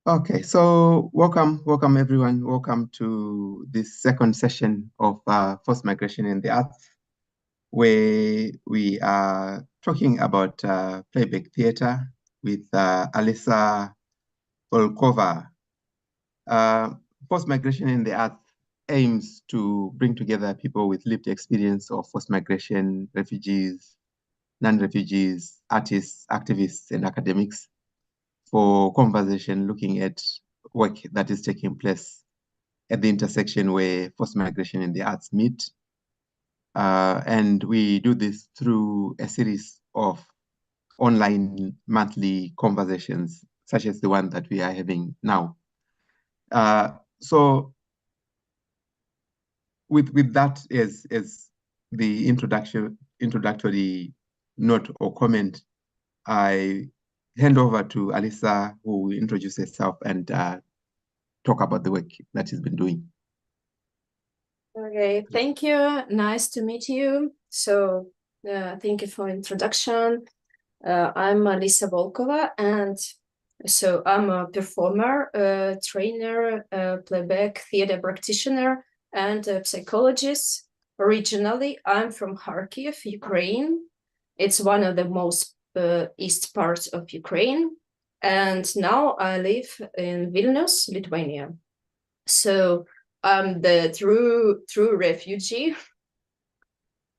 Okay, so welcome everyone. Welcome to this second session of Forced Migration in the Arts, where we are talking about playback theater with Alisa Volkova. Forced Migration in the Arts aims to bring together people with lived experience of forced migration, refugees, non-refugees, artists, activists, and academics for conversation looking at work that is taking place at the intersection where forced migration and the arts meet. And we do this through a series of online monthly conversations, such as the one that we are having now. So with that as the introductory note or comment, I hand over to Alisa, who will introduce herself and talk about the work that she's been doing. Okay, thank you. Nice to meet you. So thank you for introduction. I'm Alisa Volkova, and so I'm a performer, trainer, playback theater practitioner, and a psychologist. Originally, I'm from Kharkiv, Ukraine. It's one of the most east parts of Ukraine. And now I live in Vilnius, Lithuania. So I'm the true refugee.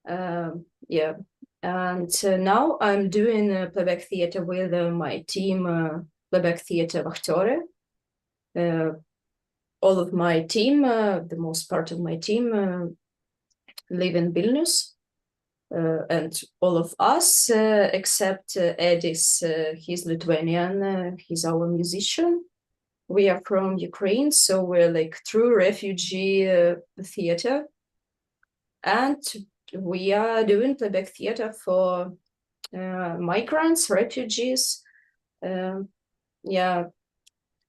Yeah. And now I'm doing playback theater with my team, Playback Theater Vakhtery. All of my team, the most part of my team, live in Vilnius. And all of us, except Edis, he's Lithuanian, he's our musician. We are from Ukraine, so we're like true refugee theater. And we are doing playback theater for migrants, refugees, yeah,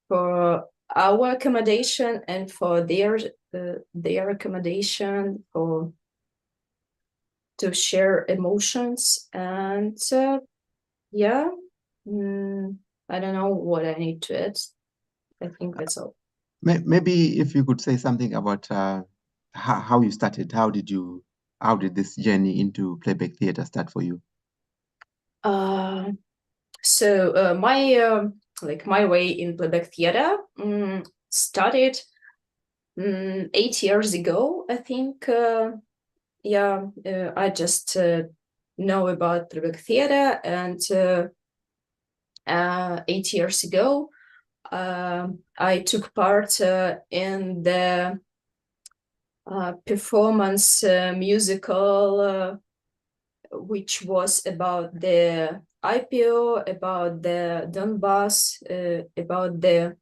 for our accommodation and for their accommodation, for to share emotions. And yeah, I don't know what I need to add. I think that's all. Maybe if you could say something about how you started, how did this journey into playback theater start for you? So my way in playback theater started 8 years ago, I think. I just know about playback theater, and 8 years ago, I took part in the performance musical, which was about the IPO, about the Donbass, about the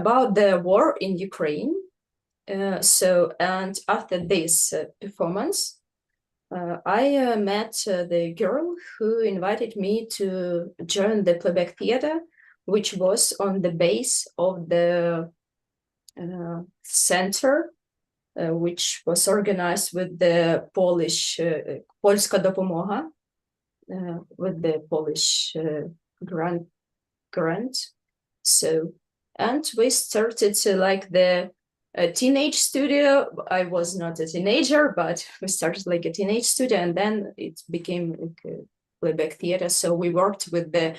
about the war in Ukraine. And after this performance, I met the girl who invited me to join the playback theater, which was on the base of the center, which was organized with the Polish Polska Dopomoga, with the Polish grant. So, and we started like the teenage studio. I was not a teenager, but we started like a teenage studio, and then it became like a playback theater. So we worked with the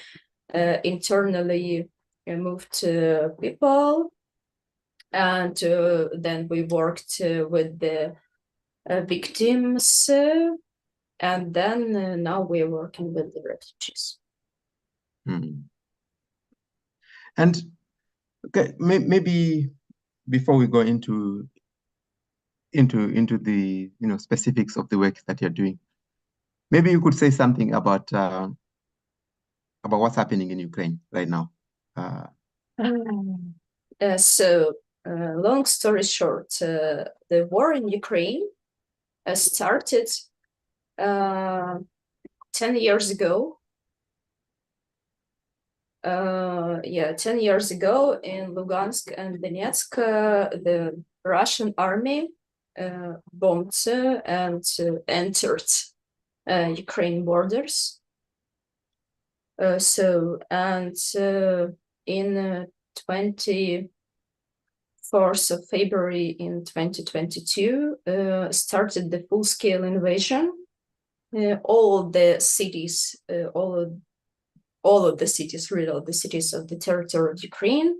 internally moved people, and then we worked with the victims, and then now we're working with the refugees. And okay, maybe before we go into the specifics of the work that you're doing, maybe you could say something about what's happening in Ukraine right now. Long story short, the war in Ukraine started 10 years ago. 10 years ago in Lugansk and Donetsk, the Russian army bombed and entered Ukraine borders. In 24th of February in 2022, started the full-scale invasion. All the cities, all of the cities, really all the cities of the territory of Ukraine,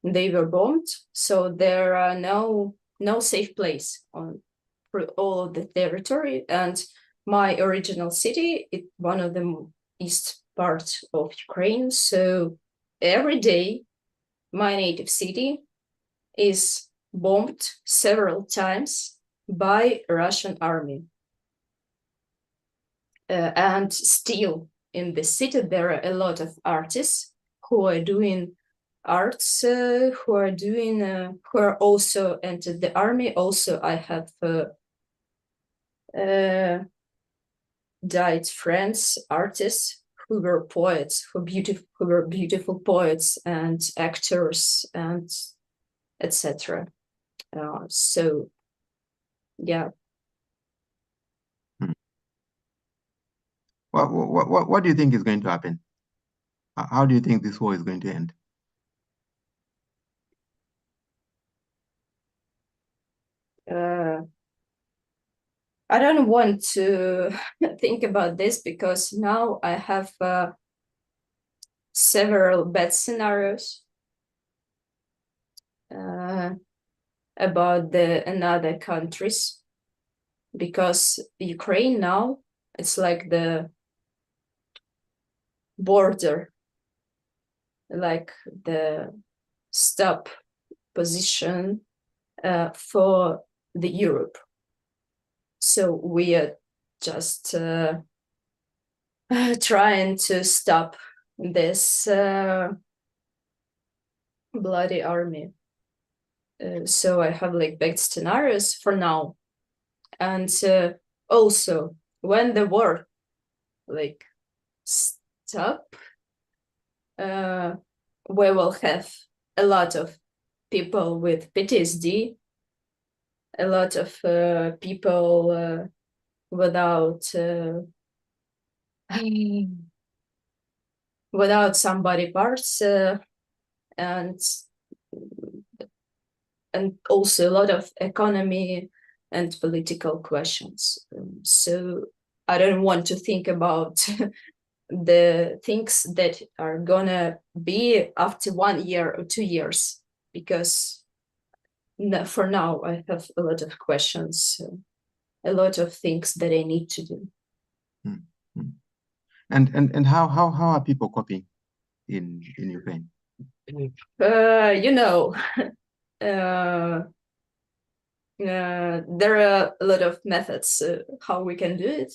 they were bombed. So there are no safe place on for all of the territory. And my original city, one of the east part of Ukraine. So every day, my native city is bombed several times by Russian army. And still in the city, there are a lot of artists who are doing arts, who are also entered the army. Also, I have died friends, artists who were poets, who were beautiful poets and actors and etc. So, yeah. What do you think is going to happen? How do you think this war is going to end? I don't want to think about this because now I have several bad scenarios about another countries, because Ukraine now, it's like the border, like the stop position for the Europe. So we are just trying to stop this bloody army. So I have like bad scenarios for now. And also when the war like stop, we will have a lot of people with PTSD, a lot of people without some body parts, and also a lot of economy and political questions. So I don't want to think about the things that are gonna be after 1 year or 2 years, because for now I have a lot of questions, a lot of things that I need to do. Mm-hmm. And how are people coping in Ukraine? You know, there are a lot of methods how we can do it.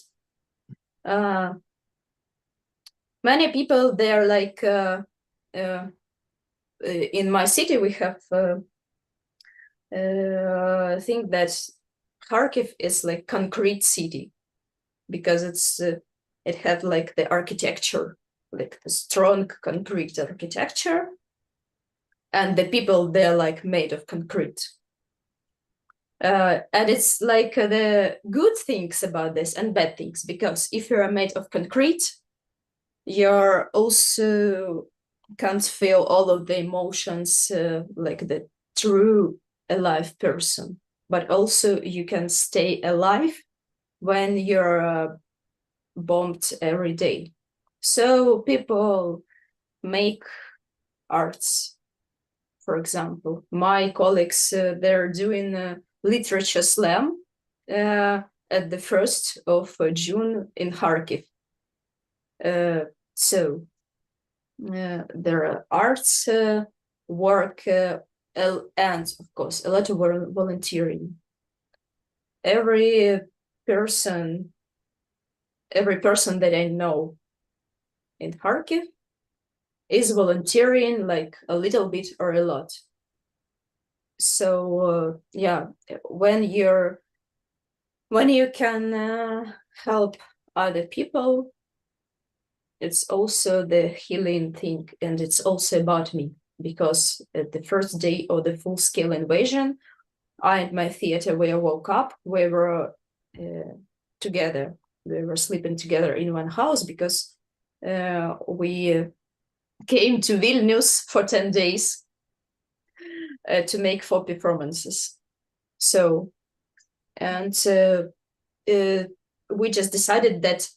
Many people, they're like, in my city, we have think that Kharkiv is like concrete city, because it had like the architecture, like the strong concrete architecture, and the people, they're like made of concrete. And it's like the good things about this and bad things, because if you're made of concrete, you're also can't feel all of the emotions like the true alive person, but also you can stay alive when you're bombed every day. So people make arts, for example. My colleagues, they're doing literature slam at the 1st of June in Kharkiv. So there are arts work and of course a lot of volunteering. Every person that I know in Kharkiv is volunteering, like a little bit or a lot. So yeah, when you can help other people, it's also the healing thing, and it's also about me, because at the first day of the full-scale invasion, I and my theater, we woke up, we were together, we were sleeping together in one house, because we came to Vilnius for 10 days to make 4 performances. So, and we just decided that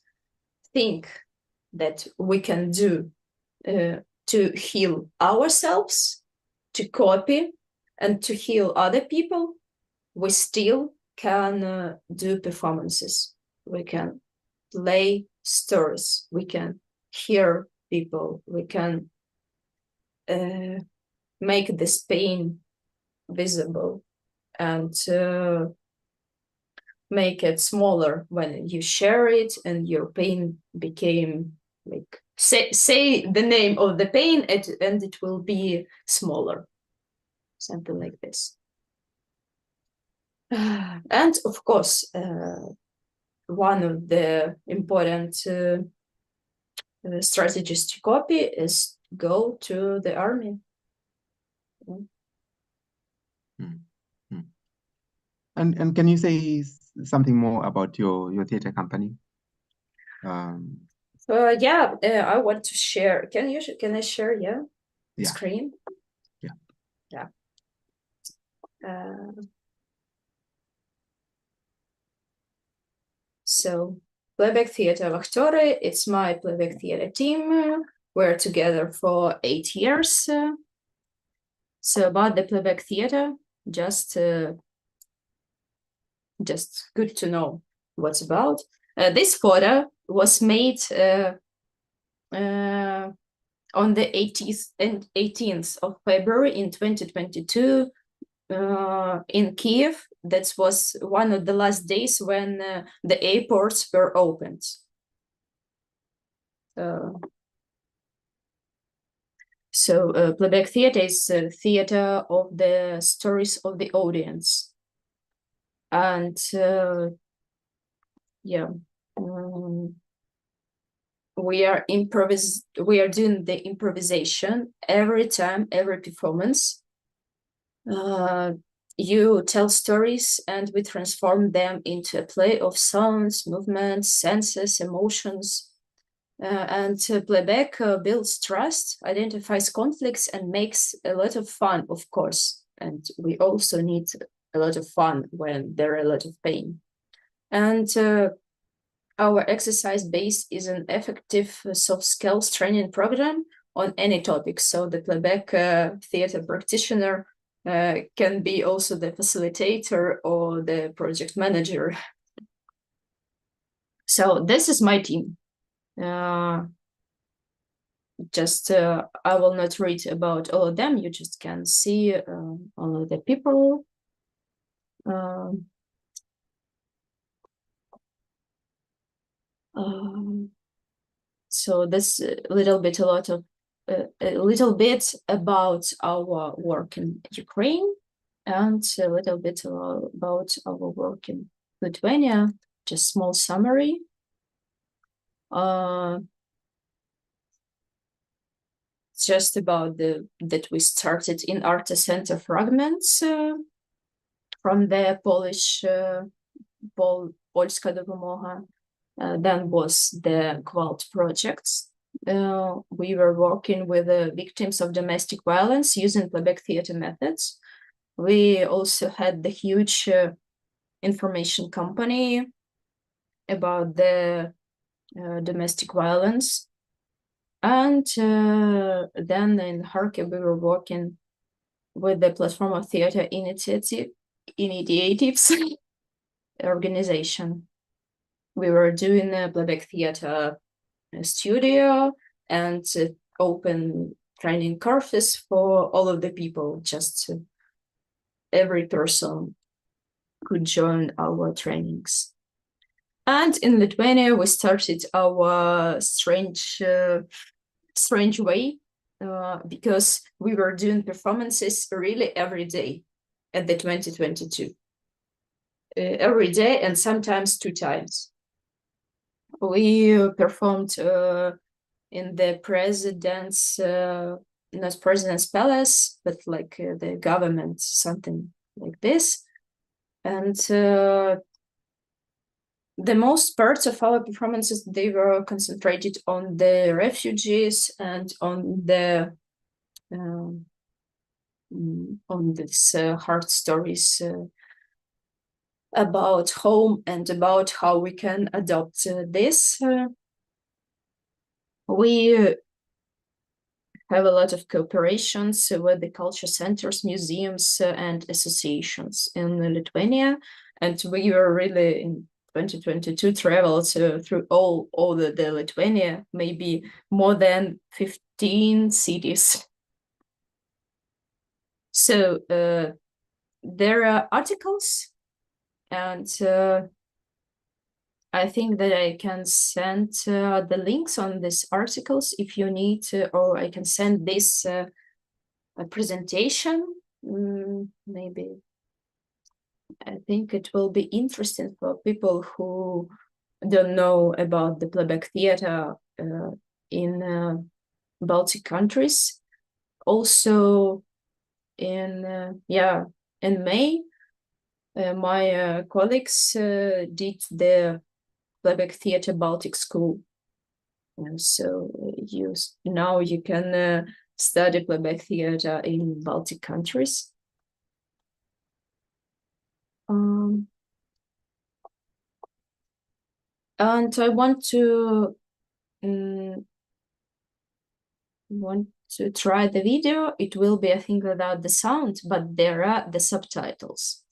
we can do to heal ourselves, to copy, and to heal other people, we still can do performances. We can play stories. We can hear people. We can make this pain visible and make it smaller when you share it and your pain became like, say the name of the pain and it will be smaller, something like this. And of course, one of the important strategies to copy is go to the army. And can you say something more about your theater company? Yeah, I want to share. Can I share? Yeah, screen. Yeah. So Playback Theater Vakhtery, it's my Playback Theater team. We're together for 8 years. So about the Playback Theater, just good to know what's about. This photo was made on the 18th of February in 2022 in Kiev. That was one of the last days when the airports were opened. So Playback Theater is a theater of the stories of the audience. And yeah, we are doing the improvisation every time, every performance. You tell stories and we transform them into a play of sounds, movements, senses, emotions. And Playback builds trust, identifies conflicts, and makes a lot of fun, of course. And we also need a lot of fun when there are a lot of pain. And our exercise base is an effective soft skills training program on any topic. So the Playback theater practitioner can be also the facilitator or the project manager. So this is my team. I will not read about all of them. You just can see all of the people. So this a little bit about our work in Ukraine and a little bit about our work in Lithuania. Just small summary. Just about that we started in Arte Center Fragments from the Polish Polska Dopomoga. Then was the Qualt projects. We were working with the victims of domestic violence using Playback theater methods. We also had the huge information company about the domestic violence. And then in Kharkiv, we were working with the Platform of Theater Initiatives organization. We were doing a Playback theater studio and open training courses for all of the people. Just every person could join our trainings. And in Lithuania, we started our strange way because we were doing performances really every day at the 2022. Every day and sometimes 2 times. We performed in the president's, not president's palace, but like the government, something like this. And the most parts of our performances, they were concentrated on the refugees and on the on these hard stories about home and about how we can adopt this. We have a lot of cooperations with the culture centers, museums, and associations in Lithuania. And we were really in 2022 traveled through all the Lithuania, maybe more than 15 cities. So there are articles, and I think that I can send the links on these articles if you need, or I can send this a presentation. Maybe I think it will be interesting for people who don't know about the playback theater in Baltic countries. Also, in May, my colleagues did the Playback Theatre Baltic School. So now you can study playback theatre in Baltic countries. And I want to try the video. It will be, I think, without the sound, but there are the subtitles.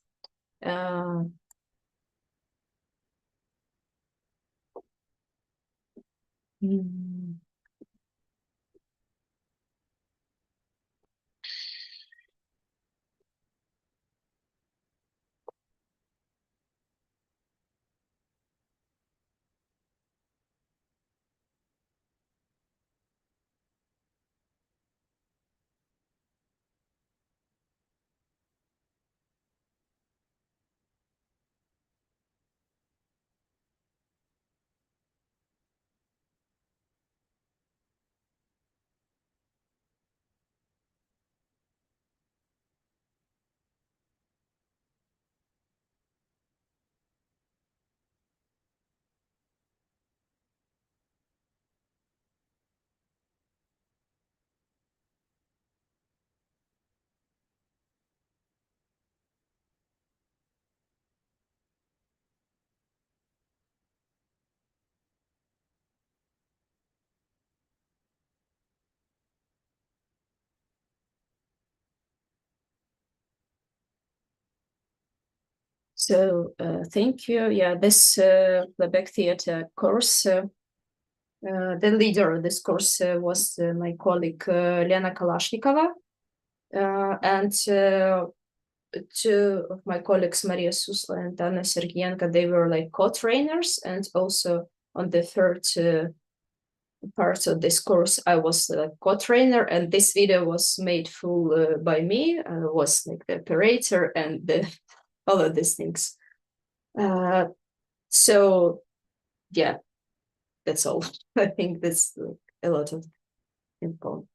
So thank you. Yeah, this playback theatre course, the leader of this course was my colleague Lena Kalashnikova, and two of my colleagues, Maria Susla and Anna Sergienko, they were like co-trainers, and also on the third part of this course, I was a co-trainer, and this video was made full by me. I was like the operator and all of these things. So yeah, that's all. I think that's like a lot of info.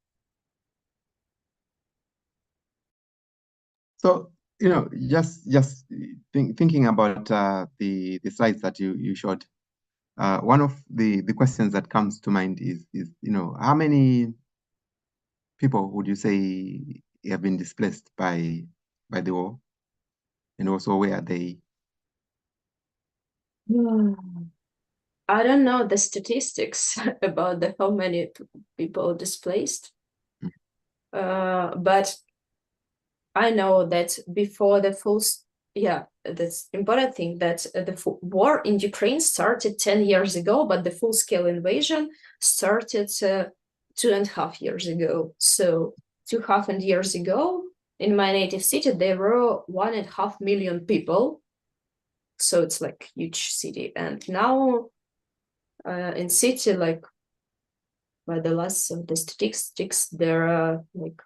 So, just thinking about the slides that you showed, one of the questions that comes to mind is how many people would you say have been displaced by the war, and also where are they? I don't know the statistics about how many people displaced, but I know that before the full, that's important thing, that the war in Ukraine started 10 years ago, but the full-scale invasion started 2.5 years ago. So 2.5 years ago, in my native city, there were 1.5 million people. So it's like huge city. And now in city, like by the last of the statistics, there are like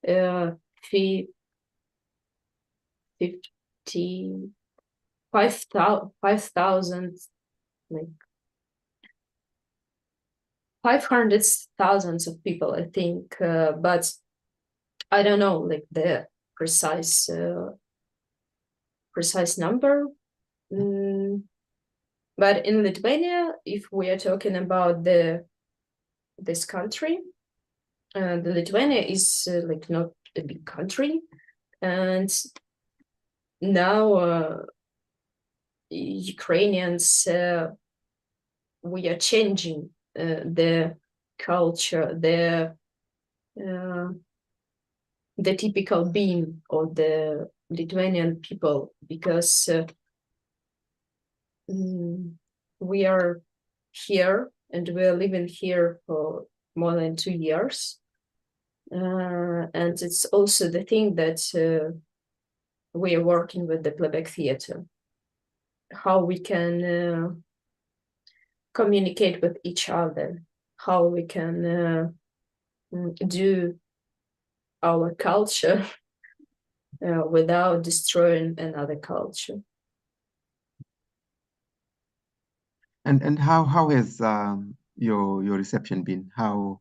5,000, like 500,000 of people, I think, but I don't know like the precise number. But in Lithuania, if we are talking about this country, the Lithuania is like not a big country, and now Ukrainians we are changing the culture, the typical being of the Lithuanian people, because we are here and we are living here for more than 2 years. And it's also the thing that we are working with the playback theater, how we can communicate with each other, how we can do our culture without destroying another culture. And how has your reception been? How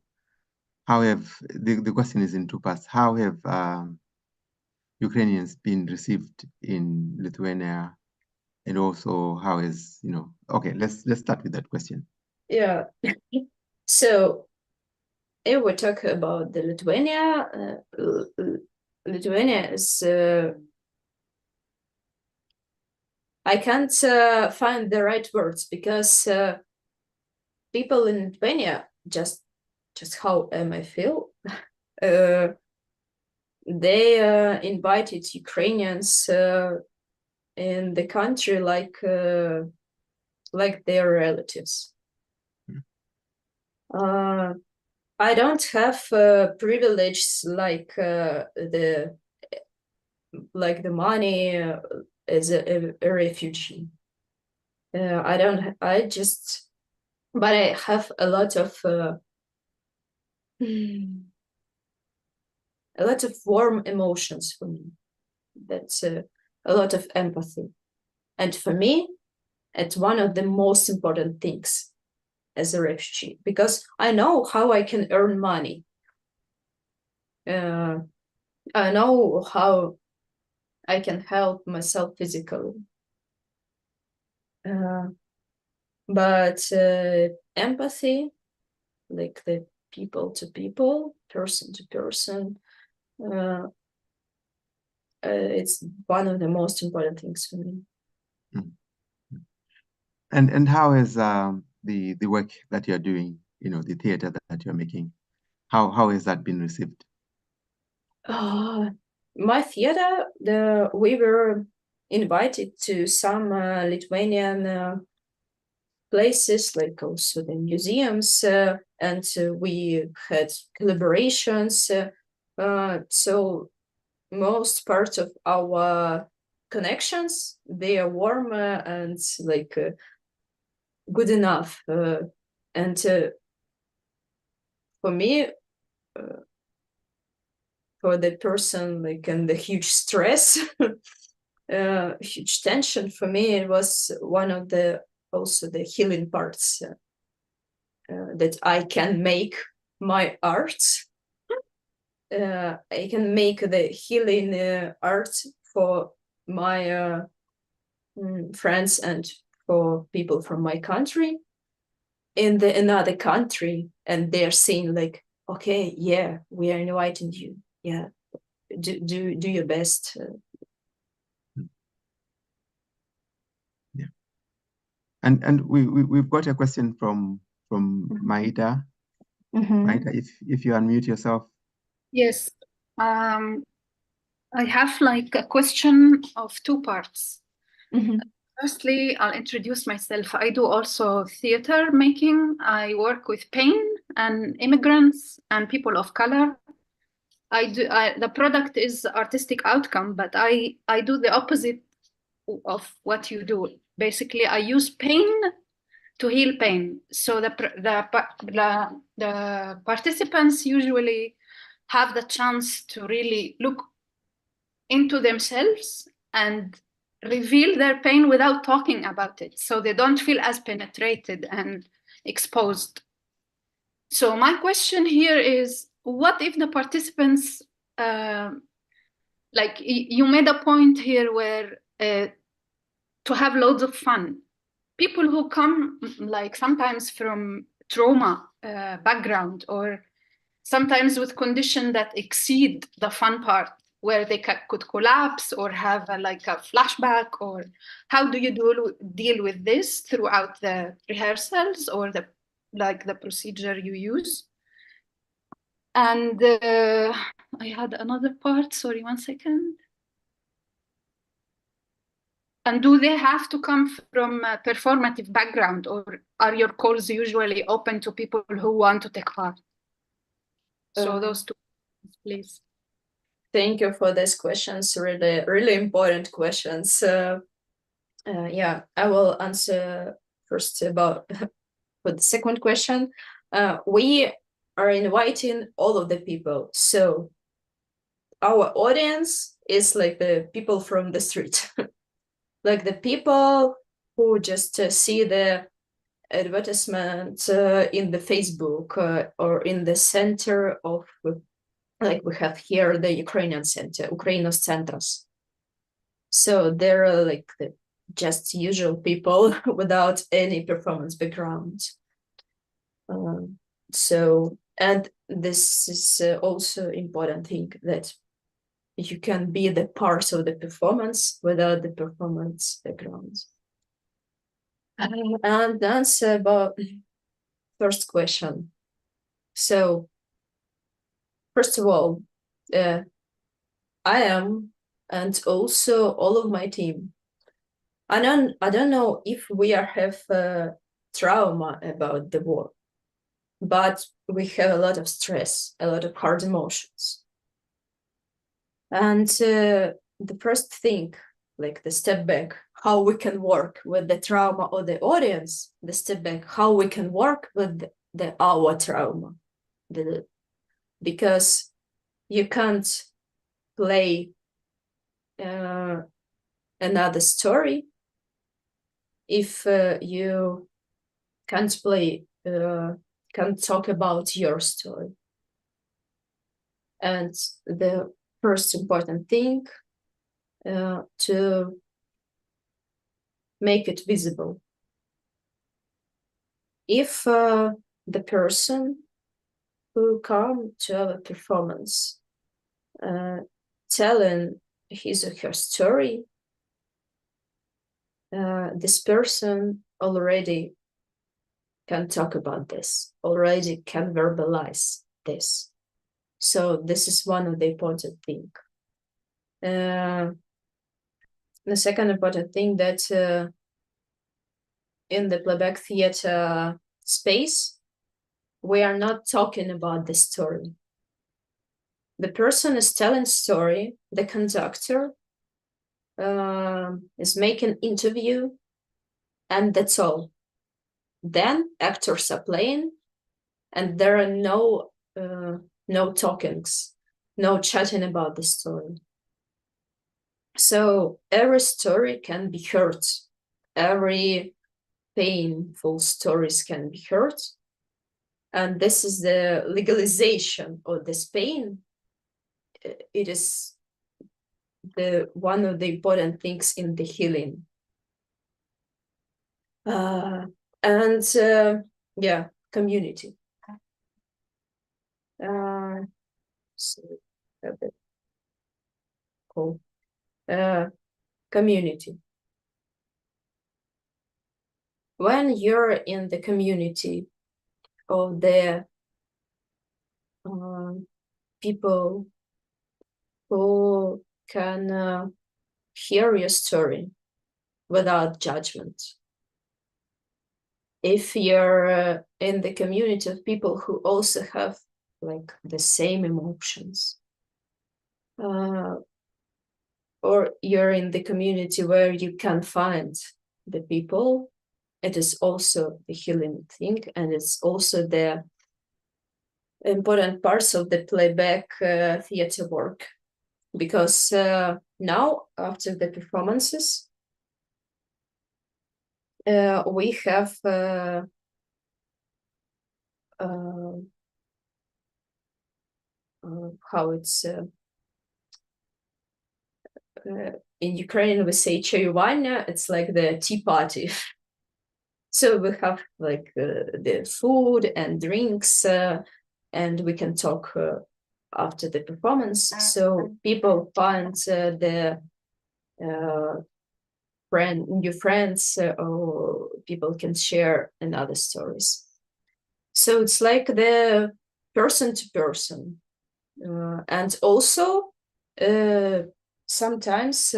have the question is in two parts. How have Ukrainians been received in Lithuania, and also how is, okay, let's start with that question. Yeah. So if we talk about the Lithuania, Lithuania is I can't find the right words, because people in Lithuania, just how am I feel, they invited Ukrainians in the country like their relatives. I don't have privilege like the money as a refugee. But I have a lot of warm emotions for me. That's a lot of empathy. And for me, it's one of the most important things as a refugee, because I know how I can earn money. I know how I can help myself physically. But empathy, like the people to people, person to person, it's one of the most important things for me. And how is the work that you're doing, the theater that you're making, how has that been received? My theater, we were invited to some Lithuanian places, like also the museums, and we had collaborations. So most parts of our connections, they are warm and like good enough. And for me, for the person like in the huge stress, huge tension, for me it was one of the also the healing parts, that I can make my art. I can make the healing art for my friends and for people from my country in another country, and they're saying like, okay, yeah, we are inviting you, yeah, do your best. Yeah, and we've got a question from Maida. Maida, if you unmute yourself. Yes, I have like a question of two parts. Firstly, I'll introduce myself. I do also theater making. I work with pain and immigrants and people of color. The product is artistic outcome, but I do the opposite of what you do. Basically, I use pain to heal pain. So the participants usually have the chance to really look into themselves and reveal their pain without talking about it, so they don't feel as penetrated and exposed. So my question here is, what if the participants, like you made a point here where to have loads of fun. people who come like sometimes from trauma background, or sometimes with condition that exceed the fun part, where they could collapse or have like a flashback? Or how do you deal with this throughout the rehearsals or the procedure you use? And I had another part, sorry, 1 second. And do they have to come from a performative background, or are your calls usually open to people who want to take part? So those two, please. Thank you for these questions. Really, really important questions. Yeah, I will answer first about for the second question. We are inviting all of the people. So our audience is like the people from the street, like the people who just see the advertisement in the Facebook or in the center of, like we have here, the Ukrainian center, Ukrainos Centros. So they're like the just usual people without any performance background. So, and this is also important thing, that you can be the part of the performance without the performance background. And answer about first question. So, first of all, I am, and also all of my team, I don't know if we have trauma about the war, but we have a lot of stress, a lot of hard emotions. And the first thing, like the step back, how we can work with the trauma of the audience, the step back, how we can work with our trauma. Because you can't play another story if you can't play, can't talk about your story. And the first important thing to make it visible. If the person who come to our performance telling his or her story, this person already can talk about this, already can verbalize this. So this is one of the important things. The second important thing, that in the playback theater space, we are not talking about the story. The person is telling story, the conductor is making interview, and that's all. Then actors are playing, and there are no talkings, no chatting about the story. So every story can be heard, every painful stories can be heard, and this is the legalization of this pain. It is one of the important things in the healing. And yeah, community. So a bit cool. Community. When you're in the community of the people who can hear your story without judgment, if you're in the community of people who also have like the same emotions, or you're in the community where you can find the people, it is also the healing thing, and it's also the important parts of the playback theater work. Because now, after the performances, we have how it's in Ukrainian we say LIthuania, it's like the tea party. So we have like the food and drinks, and we can talk after the performance. So people find the new friends, or people can share another stories. So it's like the person to person, and also sometimes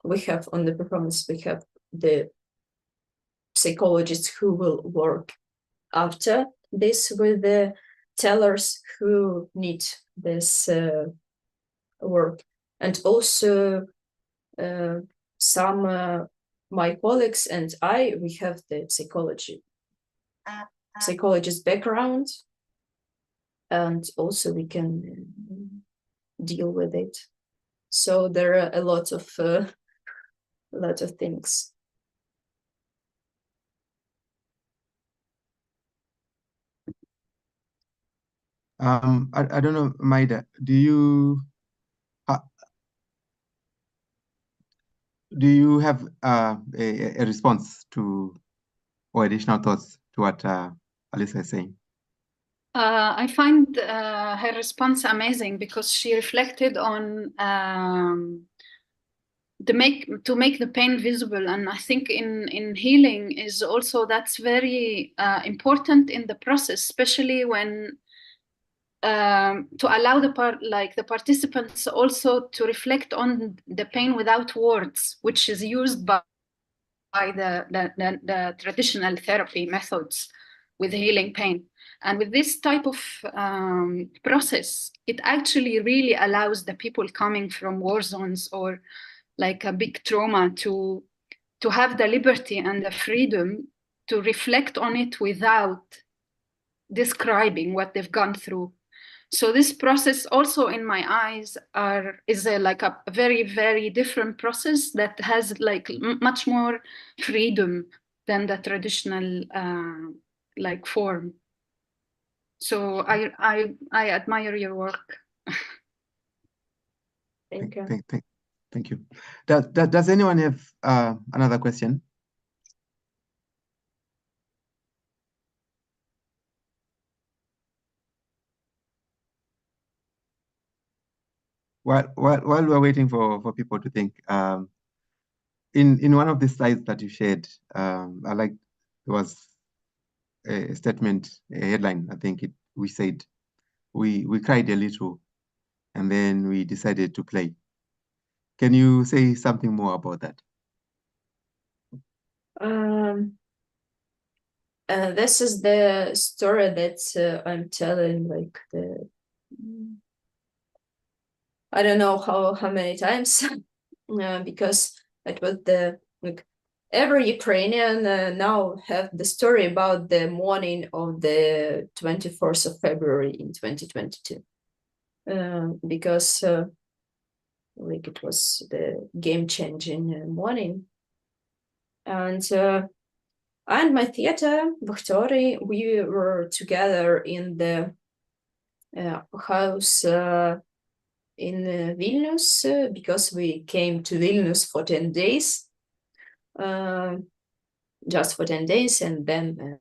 we have on the performance, we have the psychologists who will work after this with the tellers who need this work. And also some my colleagues and we have the psychologist background, and also we can deal with it. So there are a lot of things. I don't know, Maida, do you have a response to or additional thoughts to what Alisa is saying? I find her response amazing because she reflected on to make the pain visible, and I think in healing is also that's very important in the process, especially when to allow the participants also to reflect on the pain without words, which is used by the traditional therapy methods with healing pain. And with this type of process, it actually really allows the people coming from war zones or like a big trauma to have the liberty and the freedom to reflect on it without describing what they've gone through. So this process also in my eyes is like a very, very different process that has like much more freedom than the traditional like form. So I admire your work. Thank you. Thank you. Does anyone have another question? While we're waiting for people to think, in one of the slides that you shared, I like there was a statement, a headline. I think we said we cried a little, and then we decided to play. Can you say something more about that? This is the story that I'm telling, like I don't know how many times, because it was like every Ukrainian now have the story about the morning of the 24th of February in 2022, because like it was the game-changing morning. And my theater, Vakhtery, we were together in the house in Vilnius, because we came to Vilnius for 10 days, just for 10 days, and then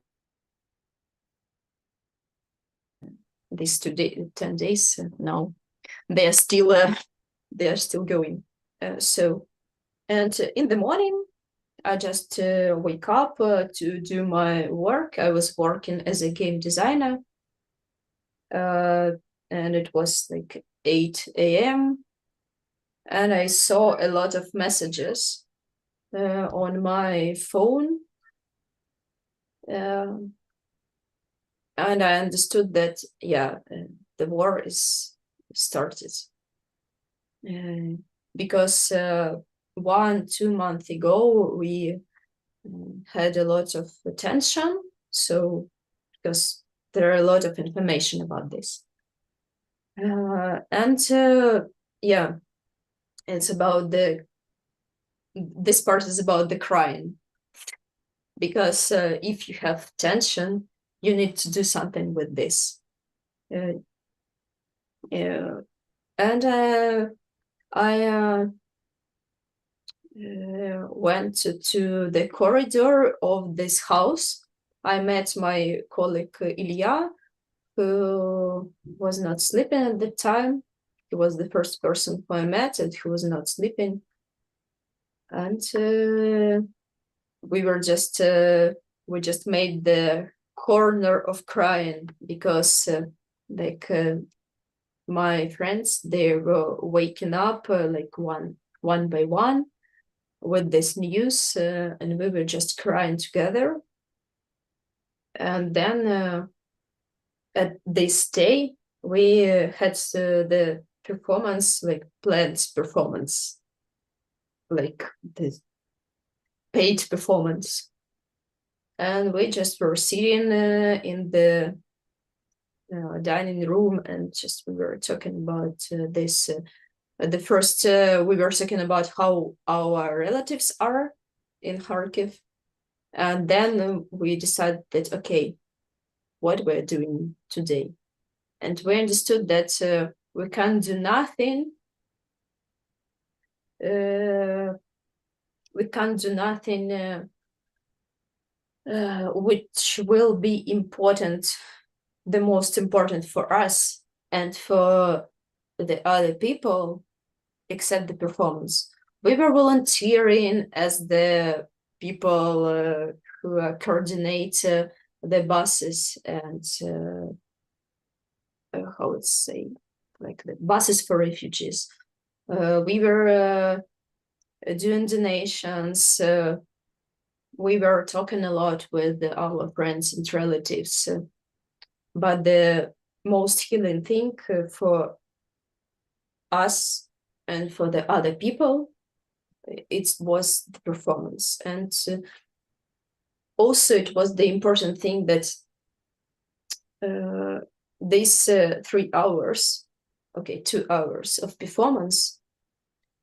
these 10 days now they are still going. So, and in the morning I just wake up to do my work. I was working as a game designer, and it was like 8 a.m. and I saw a lot of messages on my phone, and I understood that the war is started, because 1-2 months ago we had a lot of tension, so because there are a lot of information about this, and it's about this part is about the crying, because if you have tension, you need to do something with this. And I went to the corridor of this house. I met my colleague Ilya, who was not sleeping at the time. He was the first person who I met, and he was not sleeping. And we just made the corner of crying because my friends, they were waking up like one by one with this news, and we were just crying together. And then at this day, we had the performance, like planned performance, like the paid performance. And we just were sitting in the dining room, and just we were talking about this. First, we were talking about how our relatives are in Kharkiv. And then we decided that, okay, what we're doing today. And we understood that we can't do nothing. We can't do nothing which will be important, the most important for us and for the other people, except the performance. We were volunteering as the people who coordinate the buses and how it's say, like the buses for refugees. We were doing donations. We were talking a lot with our friends and relatives. But the most healing thing for us and for the other people, it was the performance. And also it was the important thing that these 3 hours, okay, 2 hours of performance,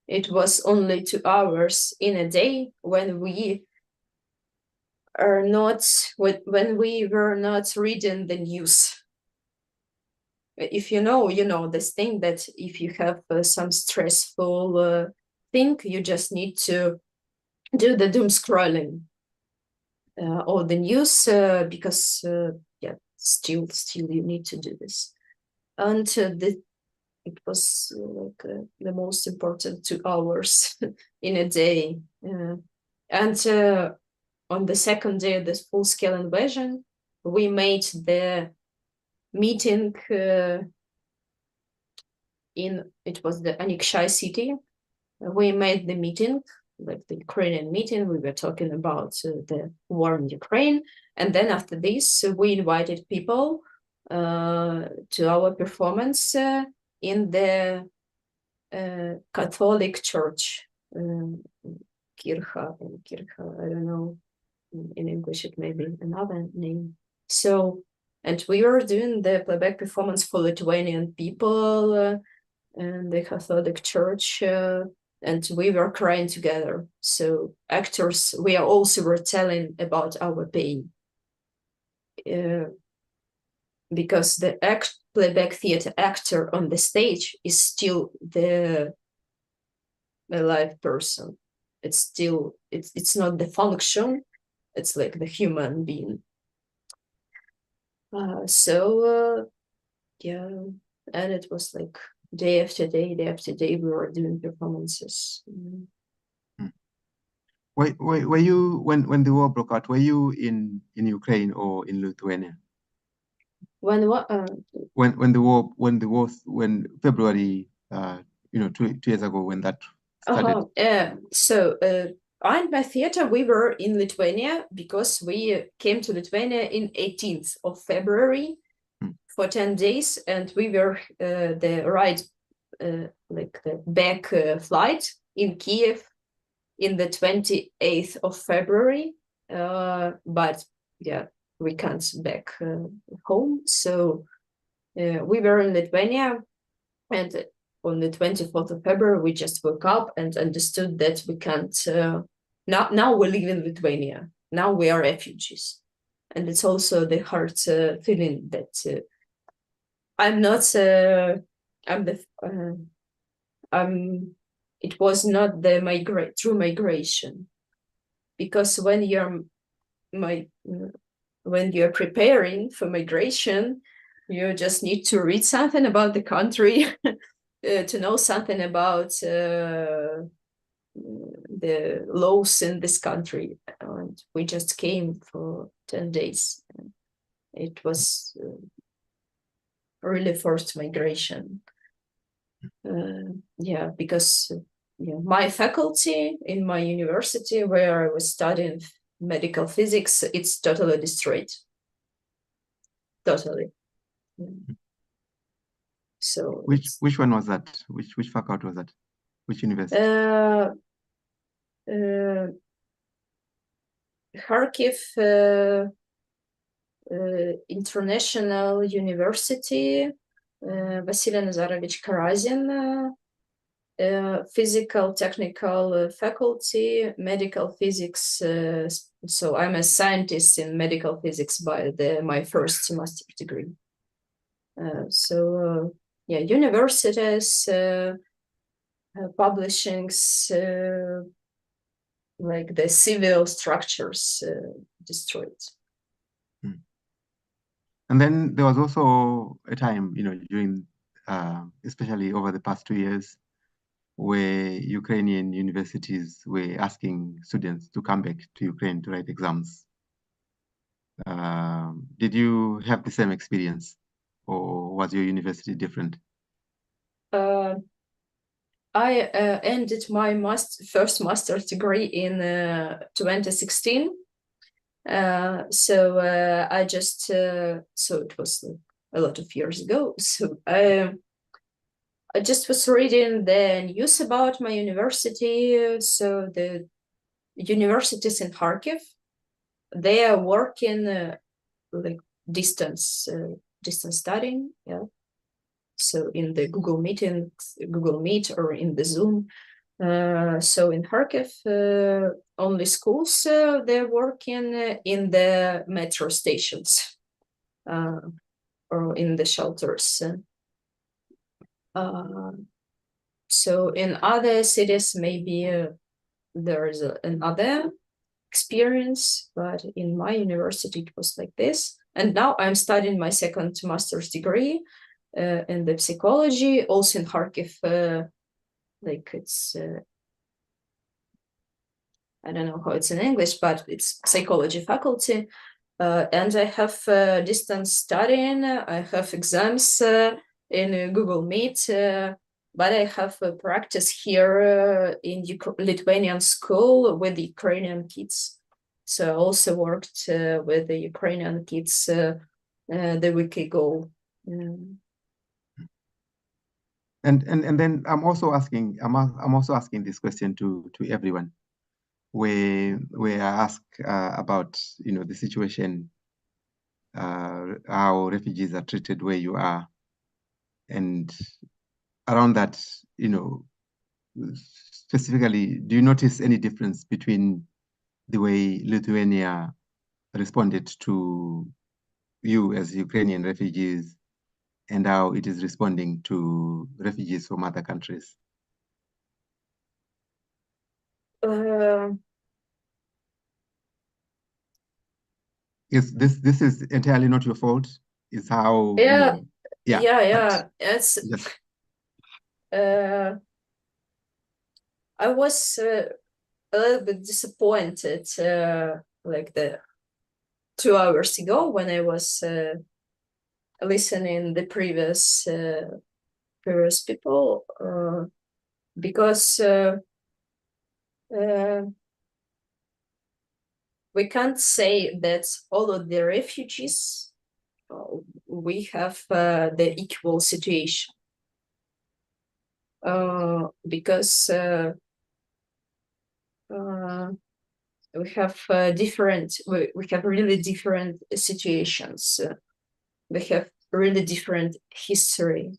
it was only 2 hours in a day when we were not reading the news. If you know this thing that if you have some stressful thing, you just need to do the doom scrolling or the news because still you need to do this. And it was like the most important 2 hours in a day. And on the second day of this full-scale invasion, we made the meeting it was the Anikshay city. We made the meeting, like the Ukrainian meeting. We were talking about the war in Ukraine. And then after this, we invited people to our performance in the Catholic church, Kircha, I don't know, in English it may be another name. So, and we were doing the playback performance for Lithuanian people in the Catholic church, and we were crying together. So actors, we also were telling about our pain. Because the playback theater actor on the stage is still the live person. It's still, it's not the function, it's like the human being. Yeah, and it was like day after day we were doing performances. Were you, when the war broke out, were you in Ukraine or in Lithuania? When what? When February, 2 years ago, when that started. So I'm by theater. We were in Lithuania because we came to Lithuania in 18th of February for 10 days, and we were like the back flight in Kiev in the 28th of February. But yeah, we can't back home. So we were in Lithuania, and on the 24th of February, we just woke up and understood that we can't, now we live in Lithuania. Now we are refugees. And it's also the hard feeling that I'm not, I'm it was not the true migration, because when you're preparing for migration, you just need to read something about the country, to know something about the laws in this country. And we just came for 10 days. It was really forced migration. Yeah, because my faculty in my university, where I was studying medical physics, it's totally destroyed. Totally. Yeah. So which one was that? Which faculty was that? Which university? Kharkiv International University, Vasily Nazarovich Karazin, physical technical faculty, medical physics. So I'm a scientist in medical physics by my first master's degree. Yeah, universities, publishings, like the civil structures destroyed. And then there was also a time, during, especially over the past 2 years, where Ukrainian universities were asking students to come back to Ukraine to write exams. Did you have the same experience, or was your university different? I ended my first master's degree in 2016. I just, so it was a lot of years ago. So I just was reading the news about my university. So the universities in Kharkiv, they are working like distance studying, yeah. So in the Google Meet or in the Zoom. So in Kharkiv, only schools, they're working in the metro stations or in the shelters. So in other cities, maybe there is another experience, but in my university, it was like this. And now I'm studying my second master's degree in the psychology, also in Kharkiv. Like it's, I don't know how it's in English, but it's psychology faculty. And I have distance studying. I have exams in Google Meet, but I have practice here in Lithuanian school with the Ukrainian kids. So I also worked with the Ukrainian kids the week ago. And then I'm also asking this question to everyone, where I ask about the situation, how refugees are treated where you are, and around that, specifically, do you notice any difference between the way Lithuania responded to you as Ukrainian refugees and how it is responding to refugees from other countries? Yes, this is entirely not your fault. It's how yeah. It's I was a little bit disappointed like the 2 hours ago when I was listening the previous people, because we can't say that all of the refugees we have the equal situation, because we have we have really different situations. We have really different history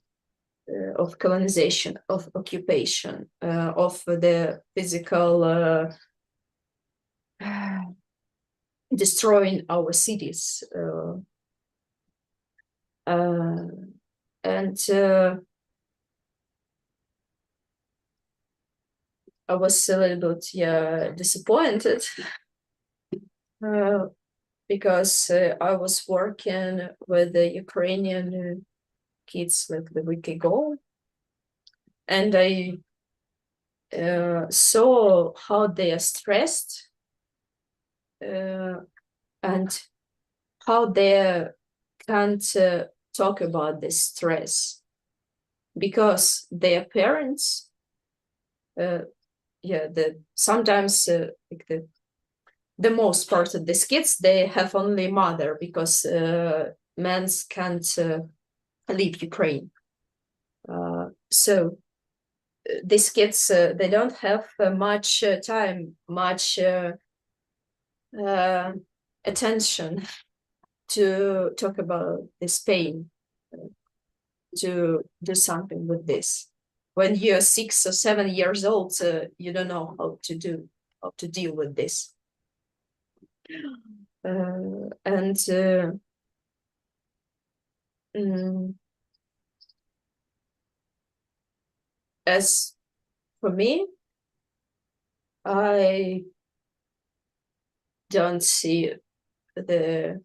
of colonization, of occupation, of the physical destroying our cities. And I was a little bit disappointed because I was working with the Ukrainian kids like the week ago, and I saw how they are stressed and how they can't talk about this stress because their parents sometimes like the most part of these kids, they have only mother because men can't leave Ukraine. So these kids, they don't have much time, much attention to talk about this pain, to do something with this. When you're 6 or 7 years old, you don't know how to deal with this. As for me, I don't see the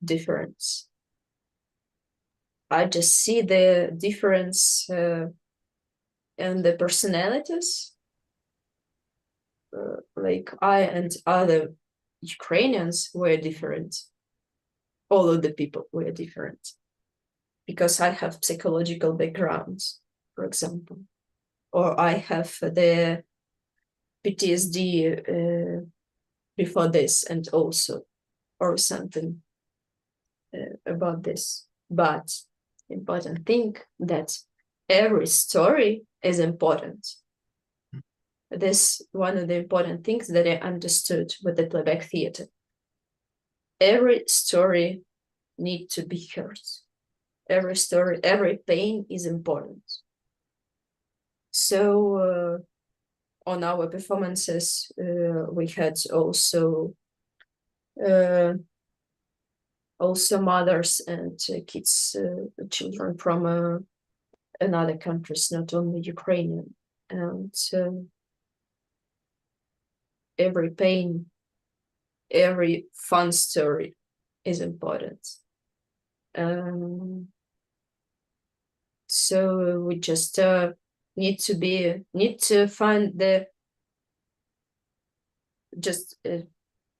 difference. I just see the difference in the personalities. Like I and other Ukrainians were different. All of the people were different because I have psychological backgrounds, for example, or I have the PTSD before this and also, or something about this. But important thing that every story is important. This one of the important things that I understood with the playback theater. Every story needs to be heard. Every story, every pain is important. So on our performances, we had also mothers and kids, children from another countries, not only Ukrainian. And every pain, every fun story is important. So we just need to find the,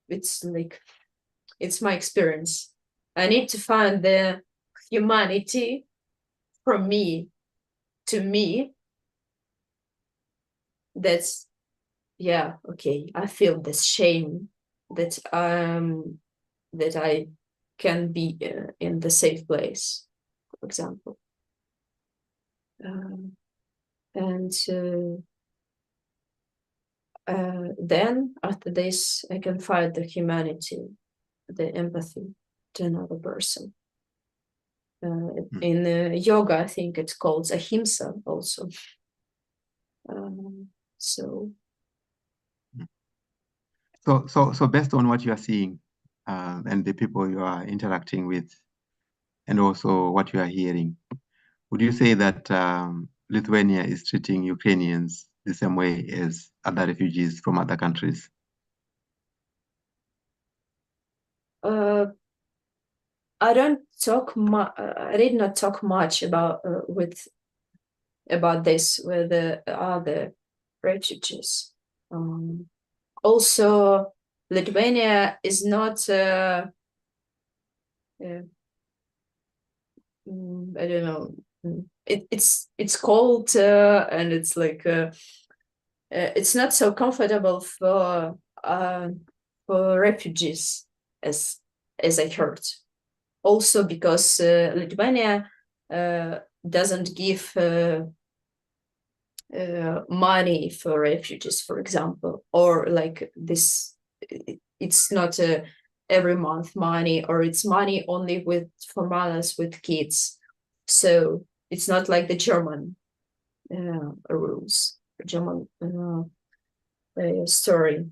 it's like, it's my experience. I need to find the humanity from me to me. That's, yeah, okay, I feel this shame that I can be in the safe place, for example. And then after this, I can find the humanity, the empathy to another person. In yoga, I think it's called ahimsa also. So based on what you are seeing and the people you are interacting with, and also what you are hearing, would you say that Lithuania is treating Ukrainians the same way as other refugees from other countries? I did not talk much about this with the other refugees. Also, Lithuania is not. I don't know. It's cold and it's like it's not so comfortable for refugees as I heard. Also because Lithuania doesn't give money for refugees, for example, or like this. It's not every month money, or it's money only for mothers with kids. So it's not like the German rules, German story.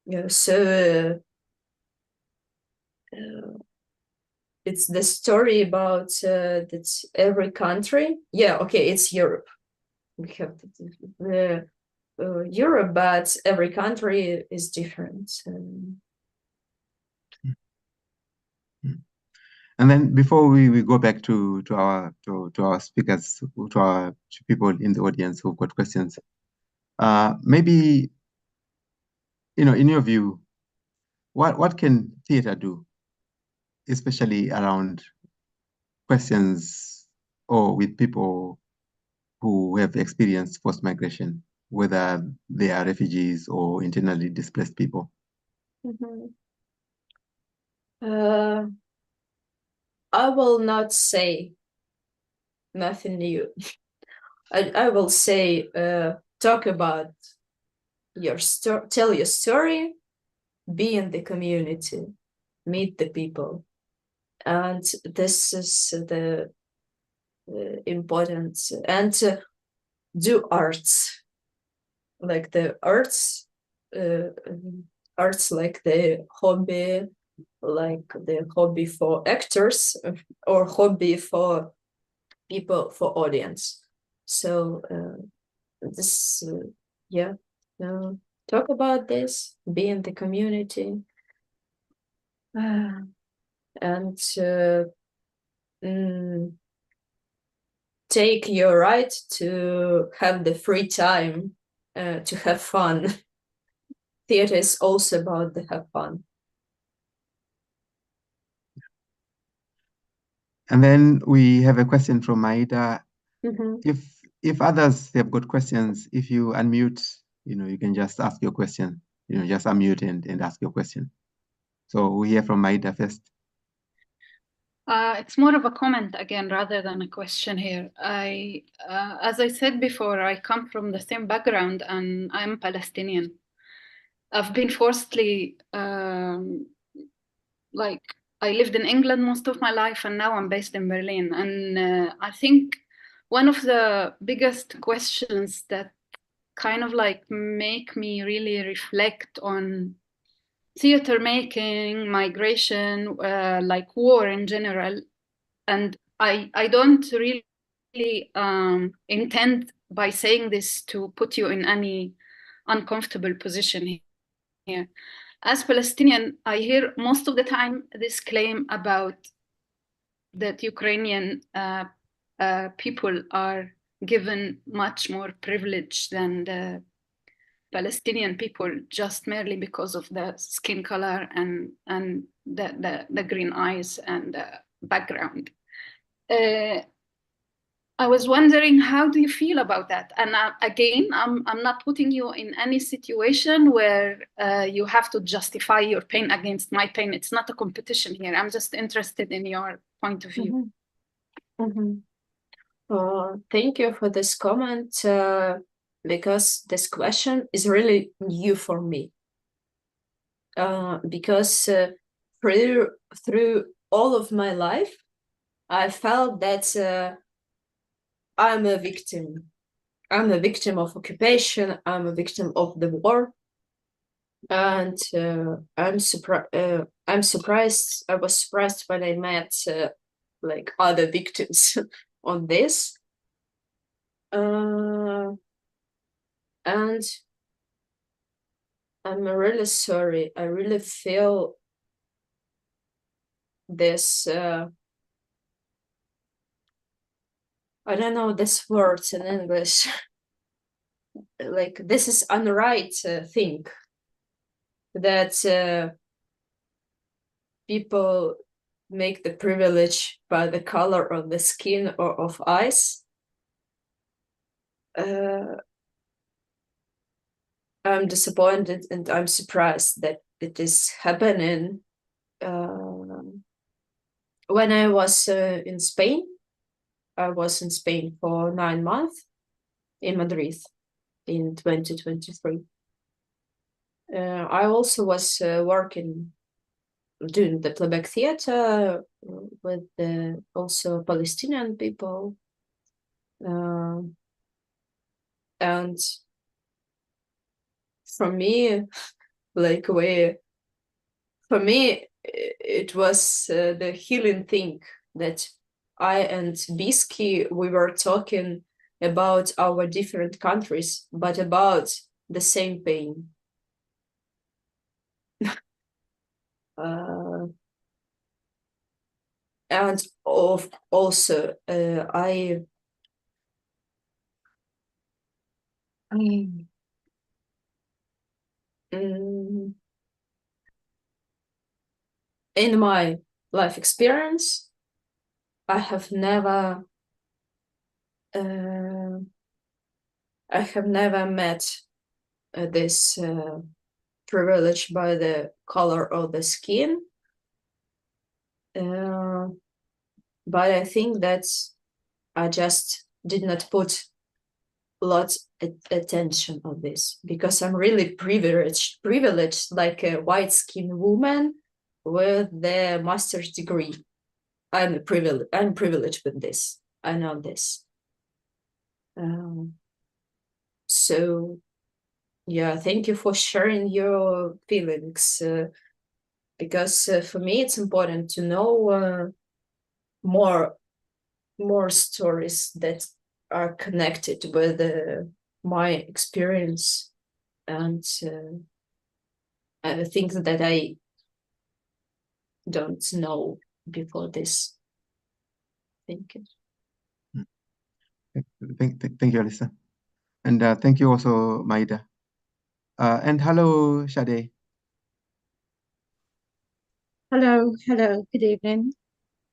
Yeah, so it's the story about that every country. Yeah, okay, it's Europe. We have Europe, but every country is different. And then before we go back to our speakers, to people in the audience who've got questions, maybe, in your view, what can theatre do, especially around questions or with people who have experienced forced migration, whether they are refugees or internally displaced people? I will not say nothing new. I will say, talk about your story, tell your story, be in the community, meet the people. And this is the important, and do arts, like the arts, like the hobby, for actors, or hobby for people, for audience. So this, talk about this, be in the community, and take your right to have the free time, to have fun. Theater is also about the have fun. And then we have a question from Maida. If others have got questions, if you unmute, you can just ask your question. Just unmute and ask your question. So we hear from Maida first. It's more of a comment again rather than a question here. As I said before, I come from the same background and I'm Palestinian. I've been forcibly, I lived in England most of my life and now I'm based in Berlin. And I think one of the biggest questions that kind of make me really reflect on theater making, migration, war in general. And I don't really intend by saying this to put you in any uncomfortable position here. As Palestinian, I hear most of the time this claim about that Ukrainian people are given much more privilege than the Palestinian people, just merely because of the skin color and the green eyes and the background. I was wondering, how do you feel about that? And again, I'm not putting you in any situation where you have to justify your pain against my pain. It's not a competition here. I'm just interested in your point of view. Thank you for this comment, because this question is really new for me. Because through all of my life, I felt that I'm a victim. I'm a victim of occupation. I'm a victim of the war. And I'm surprised. I was surprised when I met other victims on this. And I'm really sorry. I really feel this. I don't know this words in English. This is unright thing that people make the privilege by the color of the skin or of eyes. I'm disappointed and I'm surprised that it is happening. When I was in Spain, I was in Spain for 9 months in Madrid in 2023. I also was working, doing the playback theater with also Palestinian people. And for me, it was the healing thing that I and Bisky, we were talking about our different countries, but about the same pain. And also, in my life experience, I have never met this privilege by the color of the skin. But I think that I just did not put lots of attention on this, because I'm really privileged like a white-skinned woman with the master's degree. I'm privileged with this. I know this. So yeah, thank you for sharing your feelings, because for me it's important to know more stories that are connected with my experience and things that I don't know before this. Thank you. Thank you, Alisa. And thank you also, Maida. And hello, Sade. Hello, good evening.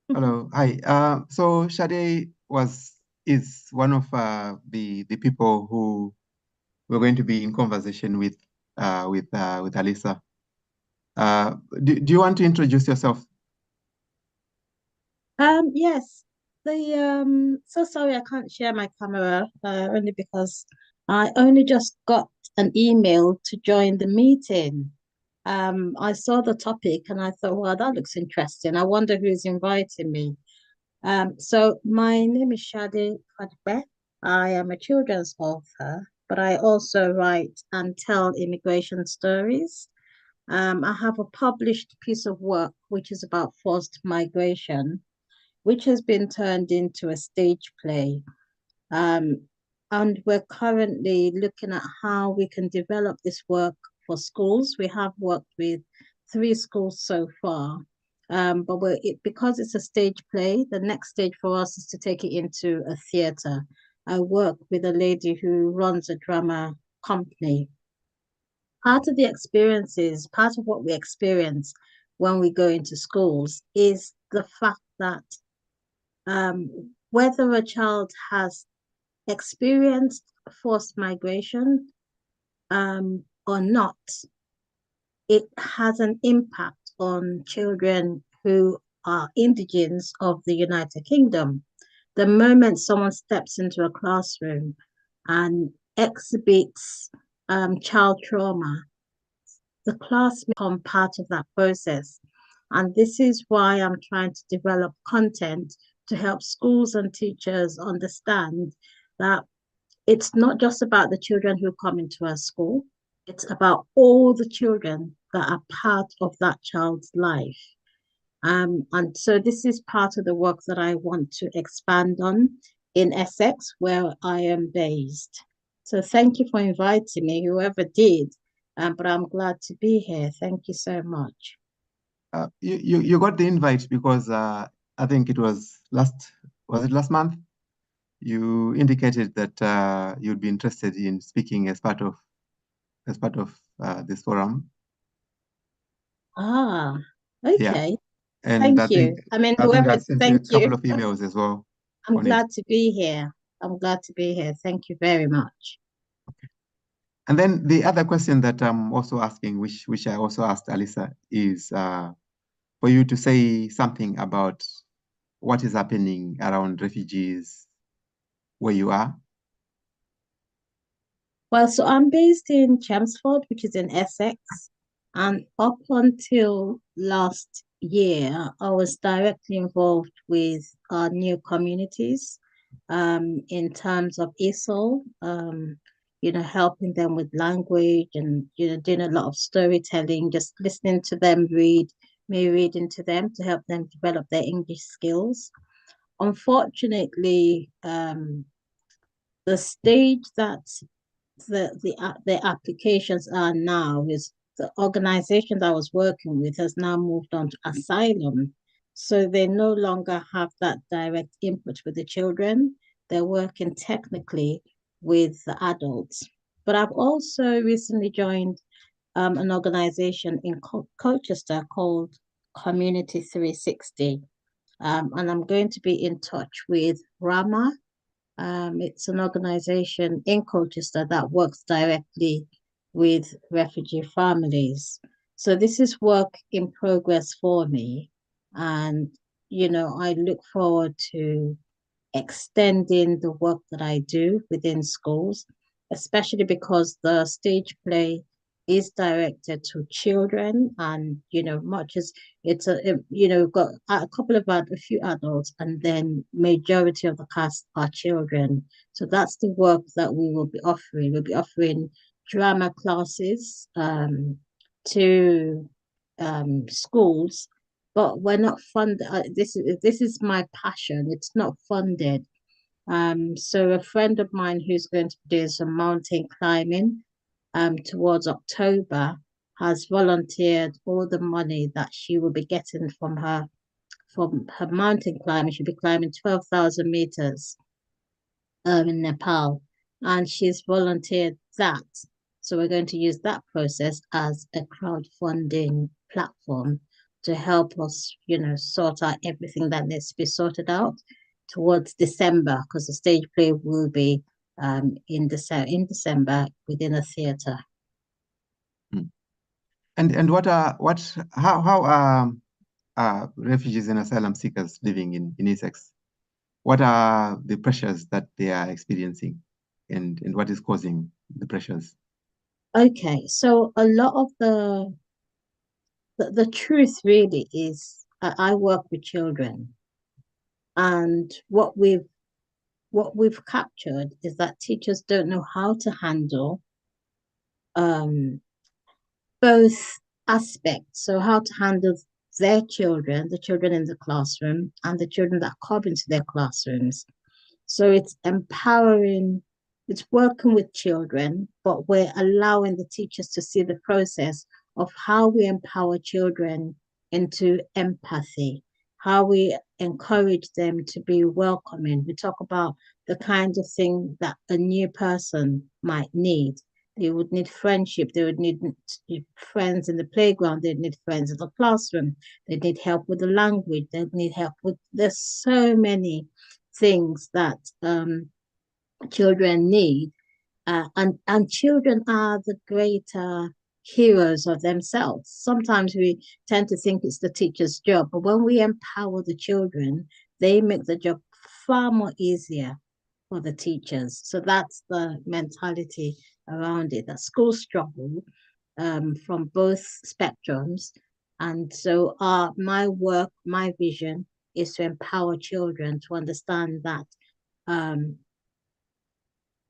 Hello, hi. So Sade is one of the people who we're going to be in conversation with Alisa. Do you want to introduce yourself? Yes. So sorry I can't share my camera only because I only just got an email to join the meeting. I saw the topic and I thought, well, that looks interesting. I wonder who's inviting me. So my name is Sade Fadipe. I am a children's author, but I also write and tell immigration stories. I have a published piece of work which is about forced migration, which has been turned into a stage play. And we're currently looking at how we can develop this work for schools. We have worked with 3 schools so far. But because it's a stage play, the next stage for us is to take it into a theatre. I work with a lady who runs a drama company. Part of what we experience when we go into schools is the fact that whether a child has experienced forced migration or not, it has an impact on children who are indigenes of the United Kingdom. The moment someone steps into a classroom and exhibits child trauma, the class become part of that process. And this is why I'm trying to develop content to help schools and teachers understand that it's not just about the children who come into our school, it's about all the children that are part of that child's life. And so this is part of the work that I want to expand on in Essex, where I am based. So thank you for inviting me, whoever did, but I'm glad to be here. Thank you so much. You got the invite because I think it was last month? You indicated that you'd be interested in speaking as part of this forum. Ah, okay. Yeah. And thank you. I mean, whoever, sent thank you a you. couple of emails as well. I'm glad to be here. I'm glad to be here. Thank you very much. Okay. And then the other question that I'm also asking, which I also asked Alisa, is for you to say something about what is happening around refugees where you are. Well, so I'm based in Chelmsford, which is in Essex. And up until last year, I was directly involved with our new communities in terms of ESOL, helping them with language and, doing a lot of storytelling, just listening to them read, me reading to them to help them develop their English skills. Unfortunately, the stage that the applications are now is the organization that I was working with has now moved on to asylum. So they no longer have that direct input with the children. They're working technically with the adults. But I've also recently joined an organization in Colchester called Community 360. And I'm going to be in touch with Rama. It's an organization in Colchester that works directly with refugee families. So this is work in progress for me. And, I look forward to extending the work that I do within schools, especially because the stage play is directed to children, and much as it's we've got a few adults, and then majority of the cast are children. So that's the work that we will be offering. We'll be offering drama classes to schools, but we're not funded. This is my passion. It's not funded. So a friend of mine who's going to be doing some mountain climbing towards October has volunteered all the money that she will be getting from her mountain climbing. She'll be climbing 12,000 meters in Nepal, and she's volunteered that. So we're going to use that process as a crowdfunding platform to help us, sort out everything that needs to be sorted out towards December, because the stage play will be in December within a theatre. And how are refugees and asylum seekers living in Essex? What are the pressures that they are experiencing, and what is causing the pressures? Okay, so a lot of the truth really is I work with children, and what we've captured is that teachers don't know how to handle both aspects. So how to handle their children, the children in the classroom, and the children that come into their classrooms. So it's empowering, it's working with children, but we're allowing the teachers to see the process of how we empower children into empathy, how we encourage them to be welcoming. We talk about the kind of thing that a new person might need. They would need friendship. They would need friends in the playground. They'd need friends in the classroom. They'd need help with the language. They'd need help with, there's so many things that children need. And children are the greater heroes of themselves. Sometimes we tend to think it's the teacher's job, but when we empower the children, they make the job far more easier for the teachers. So that's the mentality around it, that schools struggle from both spectrums. And so my work, my vision is to empower children to understand that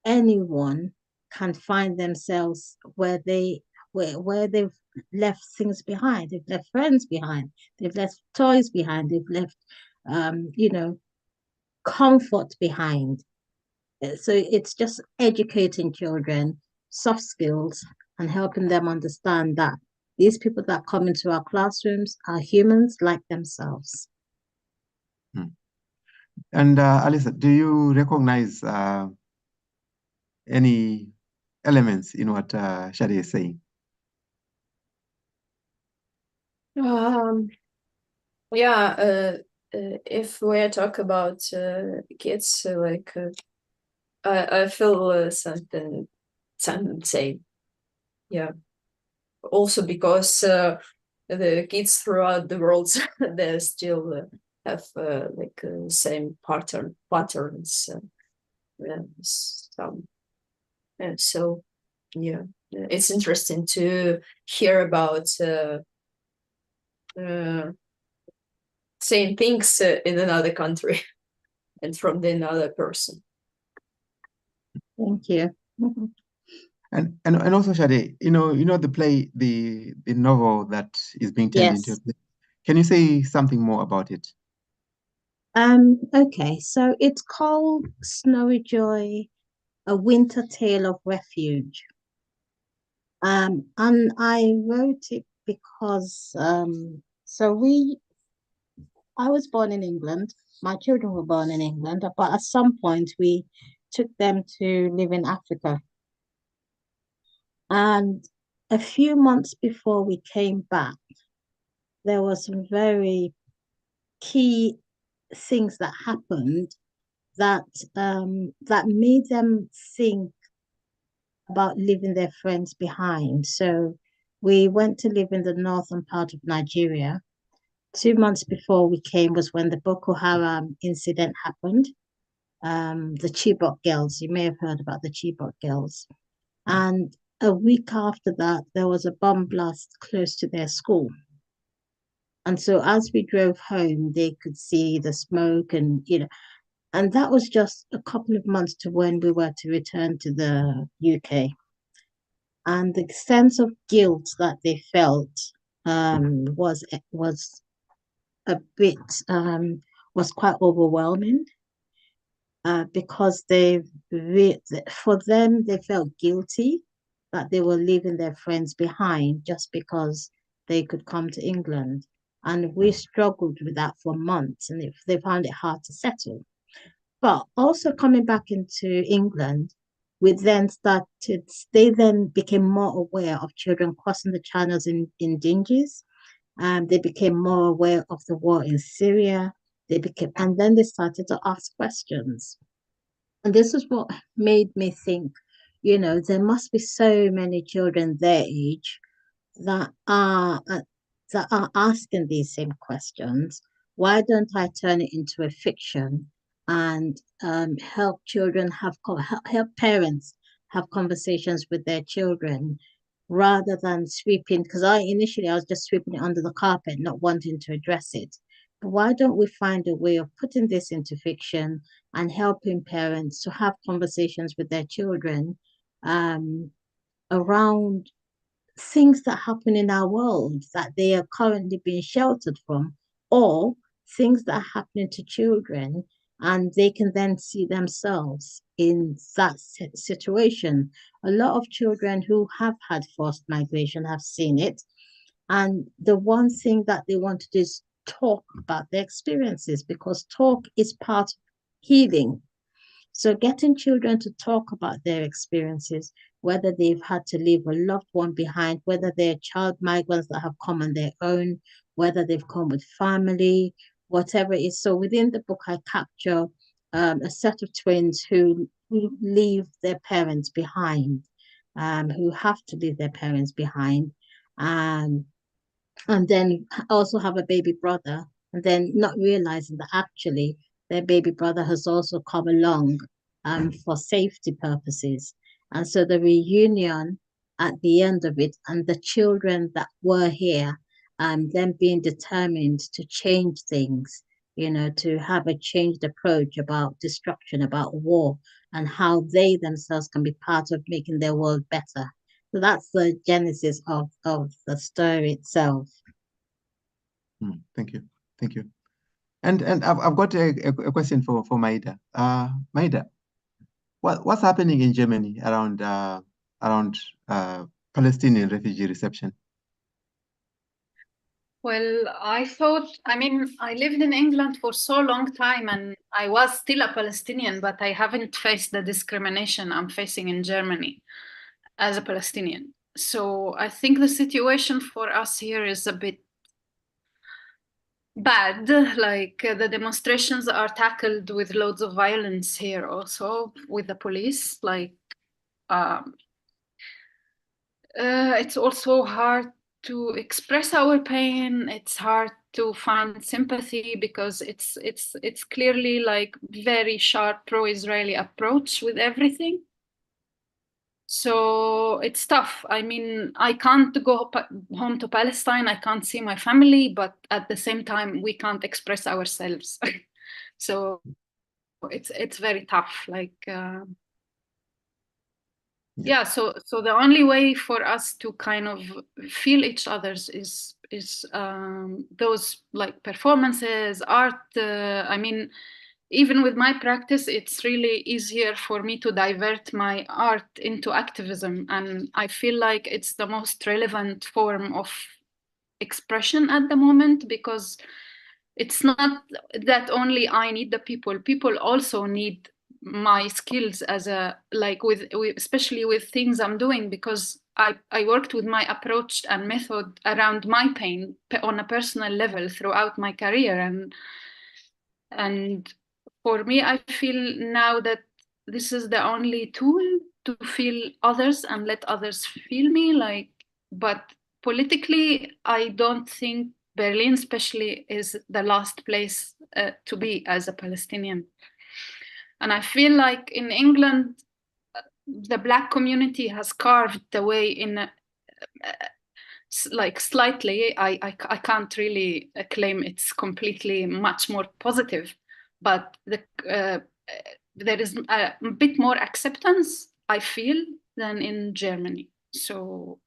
anyone can find themselves where they've left things behind. They've left friends behind. They've left toys behind. They've left, comfort behind. So it's just educating children, soft skills, and helping them understand that these people that come into our classrooms are humans like themselves. And Alisa, do you recognize any elements in what Sade is saying? Yeah, if we talk about kids, like I feel something same. Yeah. Also because the kids throughout the world, they still have like same patterns. So yeah, it's interesting to hear about same things in another country and from another person. Thank you. And also, Sade, you know the play, the novel that is being turned into a play. Can you say something more about it? Okay, so it's called Snowy Joy A Winter Tale of Refuge. And I wrote it because I was born in England. My children were born in England, but at some point we took them to live in Africa. And a few months before we came back, there were some very key things that happened that that made them think about leaving their friends behind. So we went to live in the northern part of Nigeria. 2 months before we came was when the Boko Haram incident happened. The Chibok girls, you may have heard about the Chibok girls. And a week after that, there was a bomb blast close to their school. And so as we drove home, they could see the smoke and, and that was just a couple of months to when we were to return to the UK. And the sense of guilt that they felt was a bit was quite overwhelming because for them they felt guilty that they were leaving their friends behind just because they could come to England, and we struggled with that for months, and they found it hard to settle. But also coming back into England, they then became more aware of children crossing the channels in dinghies. They became more aware of the war in Syria. And then they started to ask questions. And this is what made me think, there must be so many children their age that are asking these same questions. Why don't I turn it into a fiction and help parents have conversations with their children rather than sweeping? Because initially I was just sweeping it under the carpet, not wanting to address it. But why don't we find a way of putting this into fiction and helping parents to have conversations with their children around things that happen in our world that they are currently being sheltered from, or things that are happening to children, and they can then see themselves in that situation. A lot of children who have had forced migration have seen it, and the one thing that they want to do is talk about their experiences, because talk is part of healing. So getting children to talk about their experiences, whether they've had to leave a loved one behind, whether they're child migrants that have come on their own, whether they've come with family, whatever it is. So within the book, I capture a set of twins who leave their parents behind, who have to leave their parents behind, and then also have a baby brother, and then not realizing that actually their baby brother has also come along for safety purposes. And so the reunion at the end of it, and the children that were here, them being determined to change things, to have a changed approach about destruction, about war, and how they themselves can be part of making their world better. So that's the genesis of the story itself. Thank you. Thank you. And I've got a question for Maida. Maida, what's happening in Germany around Palestinian refugee reception? Well, I lived in England for so long time, and I was still a Palestinian, but I haven't faced the discrimination I'm facing in Germany as a Palestinian. So I think the situation for us here is a bit bad. Like the demonstrations are tackled with loads of violence here also with the police. It's also hard to express our pain. It's hard to find sympathy because it's clearly like very sharp pro-Israeli approach with everything. So it's tough. I mean, I can't go home to Palestine. I can't see my family, but at the same time, we can't express ourselves. So it's very tough. Yeah. So the only way for us to kind of feel each other's is those like performances, art. even with my practice, it's really easier for me to divert my art into activism. And I feel like it's the most relevant form of expression at the moment, because it's not that only I need the people also need my skills as a, like with especially with things I'm doing, because I worked with my approach and method around my pain on a personal level throughout my career. And for me, I feel now that this is the only tool to feel others and let others feel me. Like, but politically, I don't think Berlin especially is the last place to be as a Palestinian. And I feel like in England, the Black community has carved the way in like slightly. I can't really claim it's completely much more positive, but there is a bit more acceptance, I feel, than in Germany. So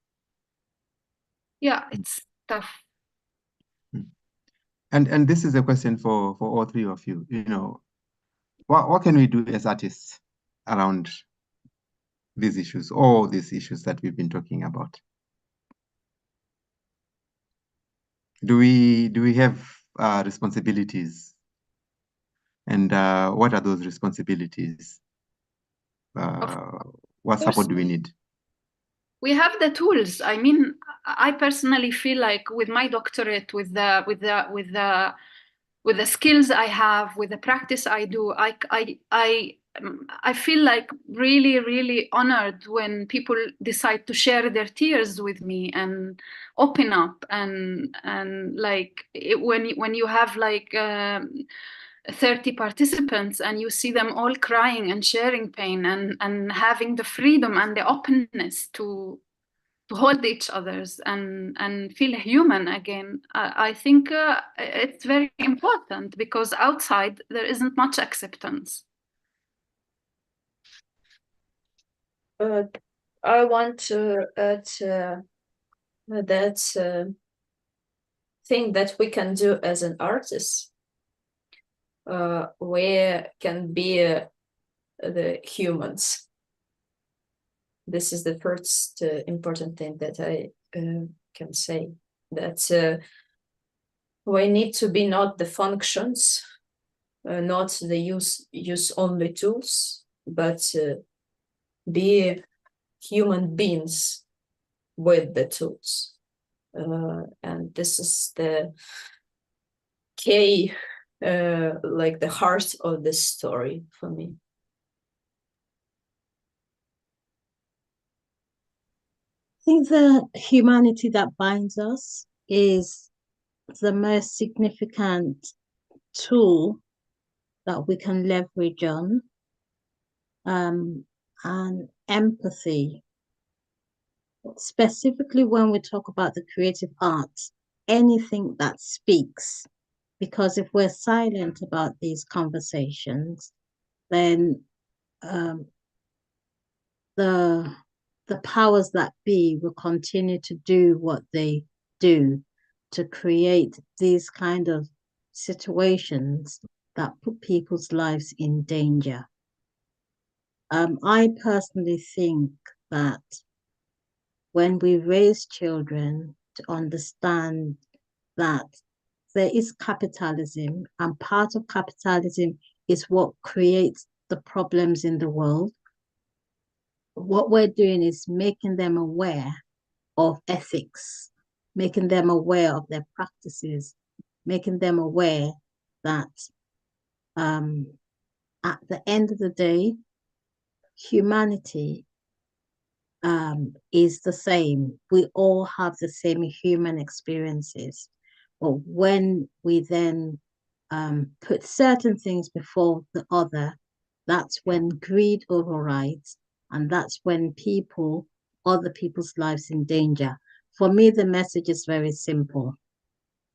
yeah, it's tough. And this is a question for all three of you. You know, what can we do as artists around these issues, all these issues that we've been talking about? Do we have responsibilities? And what are those responsibilities? What support do we need? We have the tools. I mean, I personally feel like with my doctorate, with the skills I have, with the practice I do, I feel like really, really honored when people decide to share their tears with me and open up, and like when you have like 30 participants and you see them all crying and sharing pain and having the freedom and the openness to hold each other's and feel human again. I think it's very important, because outside there isn't much acceptance. I want to add that thing that we can do as an artist. We can be the humans. This is the first important thing that I can say, that we need to be not the functions, not the use only tools, but be human beings with the tools. And this is the key, like the heart of this story for me. I think the humanity that binds us is the most significant tool that we can leverage on, and empathy. Specifically when we talk about the creative arts, anything that speaks, because if we're silent about these conversations, then the powers that be will continue to do what they do to create these kind of situations that put people's lives in danger. I personally think that when we raise children to understand that there is capitalism, and part of capitalism is what creates the problems in the world, what we're doing is making them aware of ethics, making them aware of their practices, making them aware that at the end of the day, humanity is the same. We all have the same human experiences. But when we then put certain things before the other, that's when greed overrides, and that's when other people's lives in danger. For me, the message is very simple.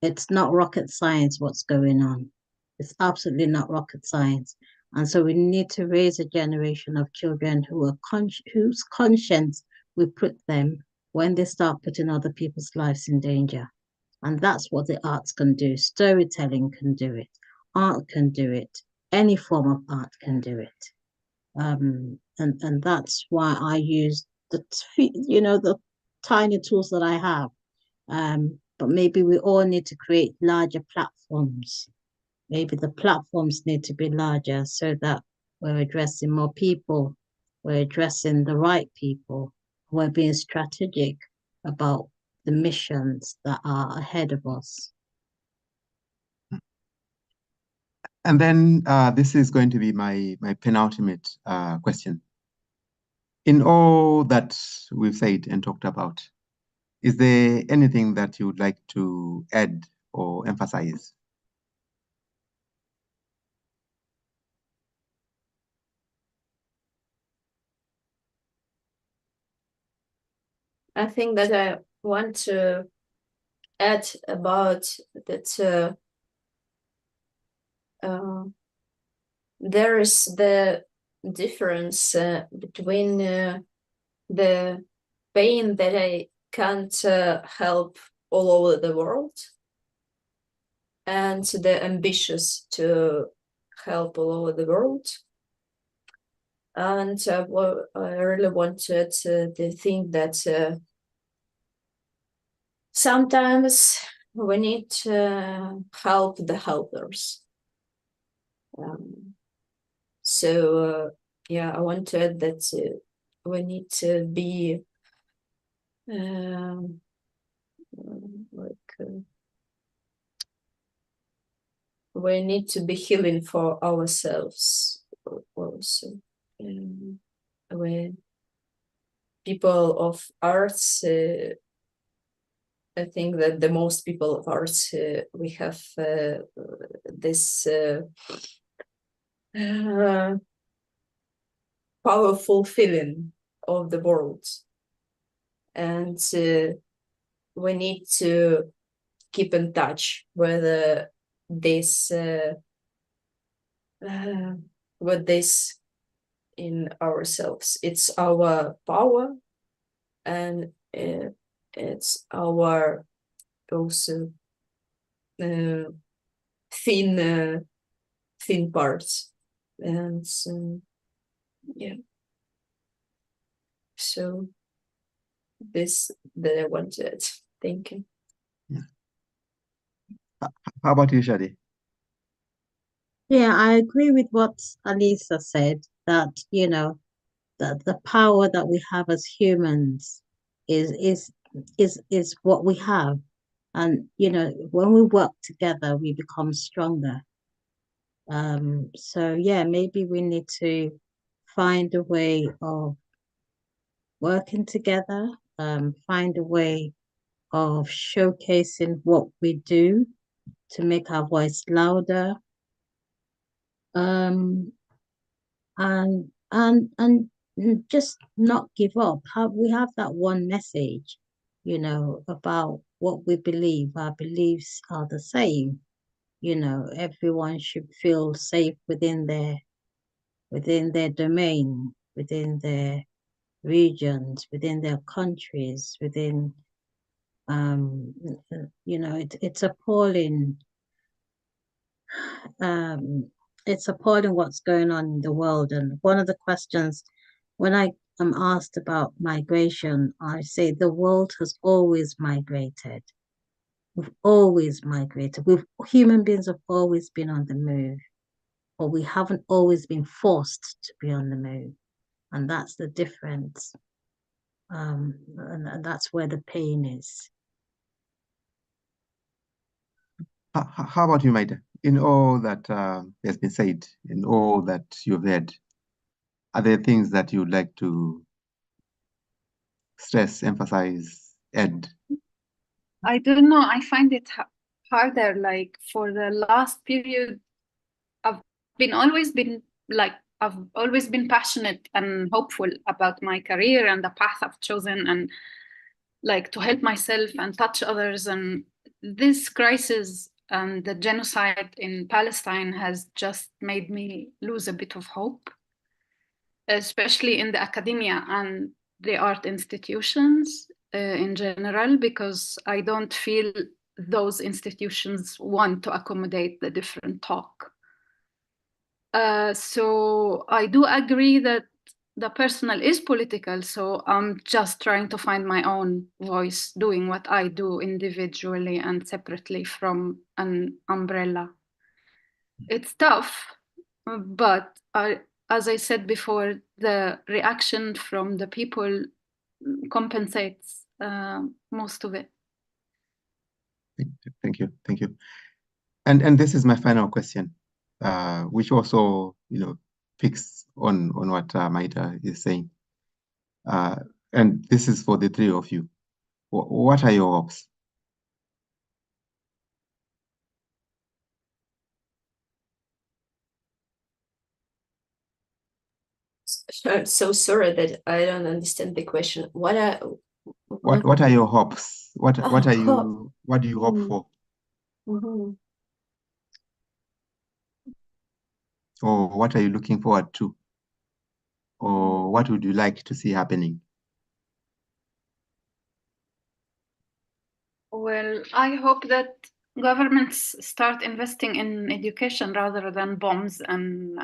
It's not rocket science what's going on. It's absolutely not rocket science. And so we need to raise a generation of children whose conscience we put them when they start putting other people's lives in danger. And that's what the arts can do. Storytelling can do it. Art can do it. any form of art can do it. And that's why I use the tiny tools that I have. But maybe we all need to create larger platforms. Maybe the platforms need to be larger so that we're addressing more people, we're addressing the right people, we're being strategic about the missions that are ahead of us. And then this is going to be my penultimate question. In all that we've said and talked about, is there anything that you would like to add or emphasize? I think that I want to add about that there is the difference between the pain that I can't help all over the world and the ambitious to help all over the world. And I really wanted to think that sometimes we need to help the helpers. So yeah, I wanted that we need to be we need to be healing for ourselves also. When people of arts, I think that the most people of arts, we have this powerful feeling of the world, and we need to keep in touch with this with this in ourselves. It's our power, and it's our also thin parts, and yeah. So this that I wanted. Thank you. Yeah. How about you, Sade? Yeah, I agree with what Alisa said, that, that the power that we have as humans is what we have. And, when we work together, we become stronger. So yeah, maybe we need to find a way of working together, find a way of showcasing what we do to make our voice louder. And just not give up. We have that one message, about what we believe. Our beliefs are the same. Everyone should feel safe within their domain, within their regions, within their countries, within it's appalling. It's appalling what's going on in the world. And one of the questions, when I am asked about migration, I say the world has always migrated. We've always migrated. Human beings have always been on the move, but we haven't always been forced to be on the move. And that's the difference. And that's where the pain is. How about you, Maida? In all that has been said, in all that you've heard, are there things that you'd like to stress, emphasize, add? I don't know. I find it harder. Like for the last period, I've always been passionate and hopeful about my career and the path I've chosen, and like to help myself and touch others. And this crisis and the genocide in Palestine has just made me lose a bit of hope, especially in the academia and the art institutions in general, because I don't feel those institutions want to accommodate the different talk. So I do agree that the personal is political, so I'm just trying to find my own voice, doing what I do individually and separately from an umbrella. It's tough, but as I said before, the reaction from the people compensates most of it. Thank you. And this is my final question, which also, picks on what Maida is saying. And this is for the three of you. What are your hopes? I'm so sorry that I don't understand the question. What are your hopes? What do you hope for? Or what are you looking forward to? Or what would you like to see happening? Well, I hope that governments start investing in education rather than bombs and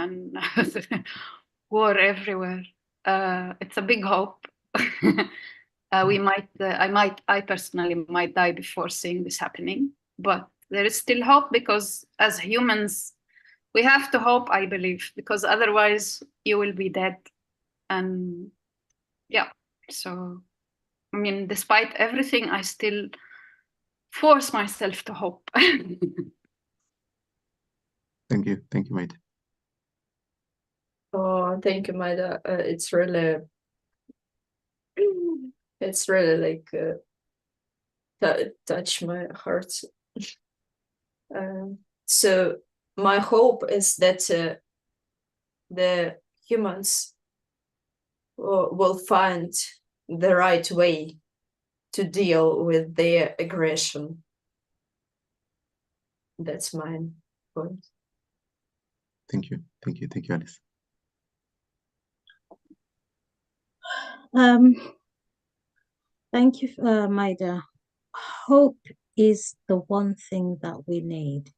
war everywhere. It's a big hope. I personally might die before seeing this happening, but there is still hope because as humans, we have to hope, I believe, because otherwise you will be dead. And yeah, so, I mean, despite everything, I still force myself to hope. Thank you, Maida. Oh, thank you, Maida. It's really like touch my heart. So my hope is that the humans will find the right way to deal with their aggression. That's my point. Thank you, Alisa. Thank you, Maida. Hope is the one thing that we need.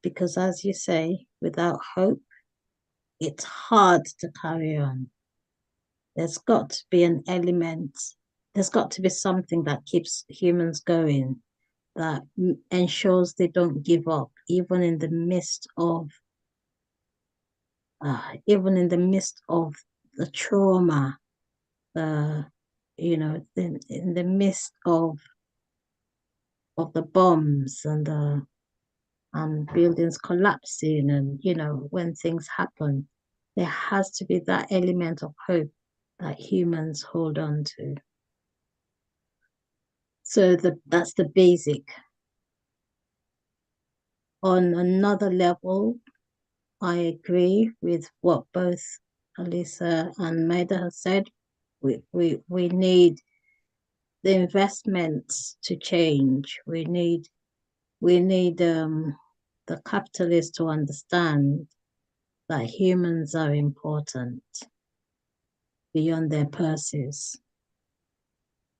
Because as you say, without hope, it's hard to carry on. There's got to be an element, there's got to be something that keeps humans going, that ensures they don't give up, even in the midst of the trauma, in the midst of the bombs and buildings collapsing, and when things happen, there has to be that element of hope that humans hold on to. So that's the basic. On another level, I agree with what both Alisa and Maida have said. We need the investments to change. We need the capitalists to understand that humans are important beyond their purses.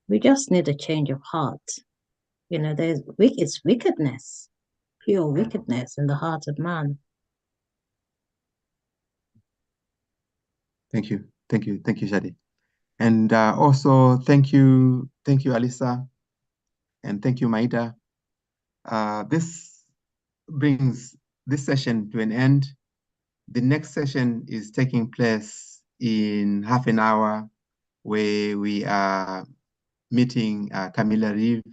We just need a change of heart. It's wickedness, pure wickedness in the heart of man. Thank you, Sade. And also thank you, Alisa, and thank you, Maida. This brings this session to an end. The next session is taking place in half an hour, where we are meeting Camilla Reeve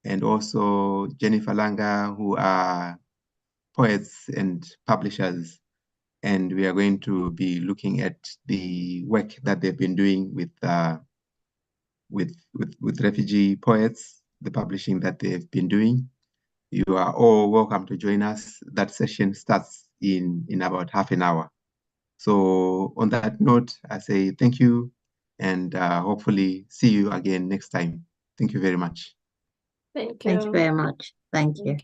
and also Jennifer Langa, who are poets and publishers. And we are going to be looking at the work that they've been doing with refugee poets, the publishing that they've been doing. You are all welcome to join us. That session starts in about half an hour. So on that note, I say thank you, and hopefully see you again next time. Thank you very much. Thank you. Thank you very much. Thank you.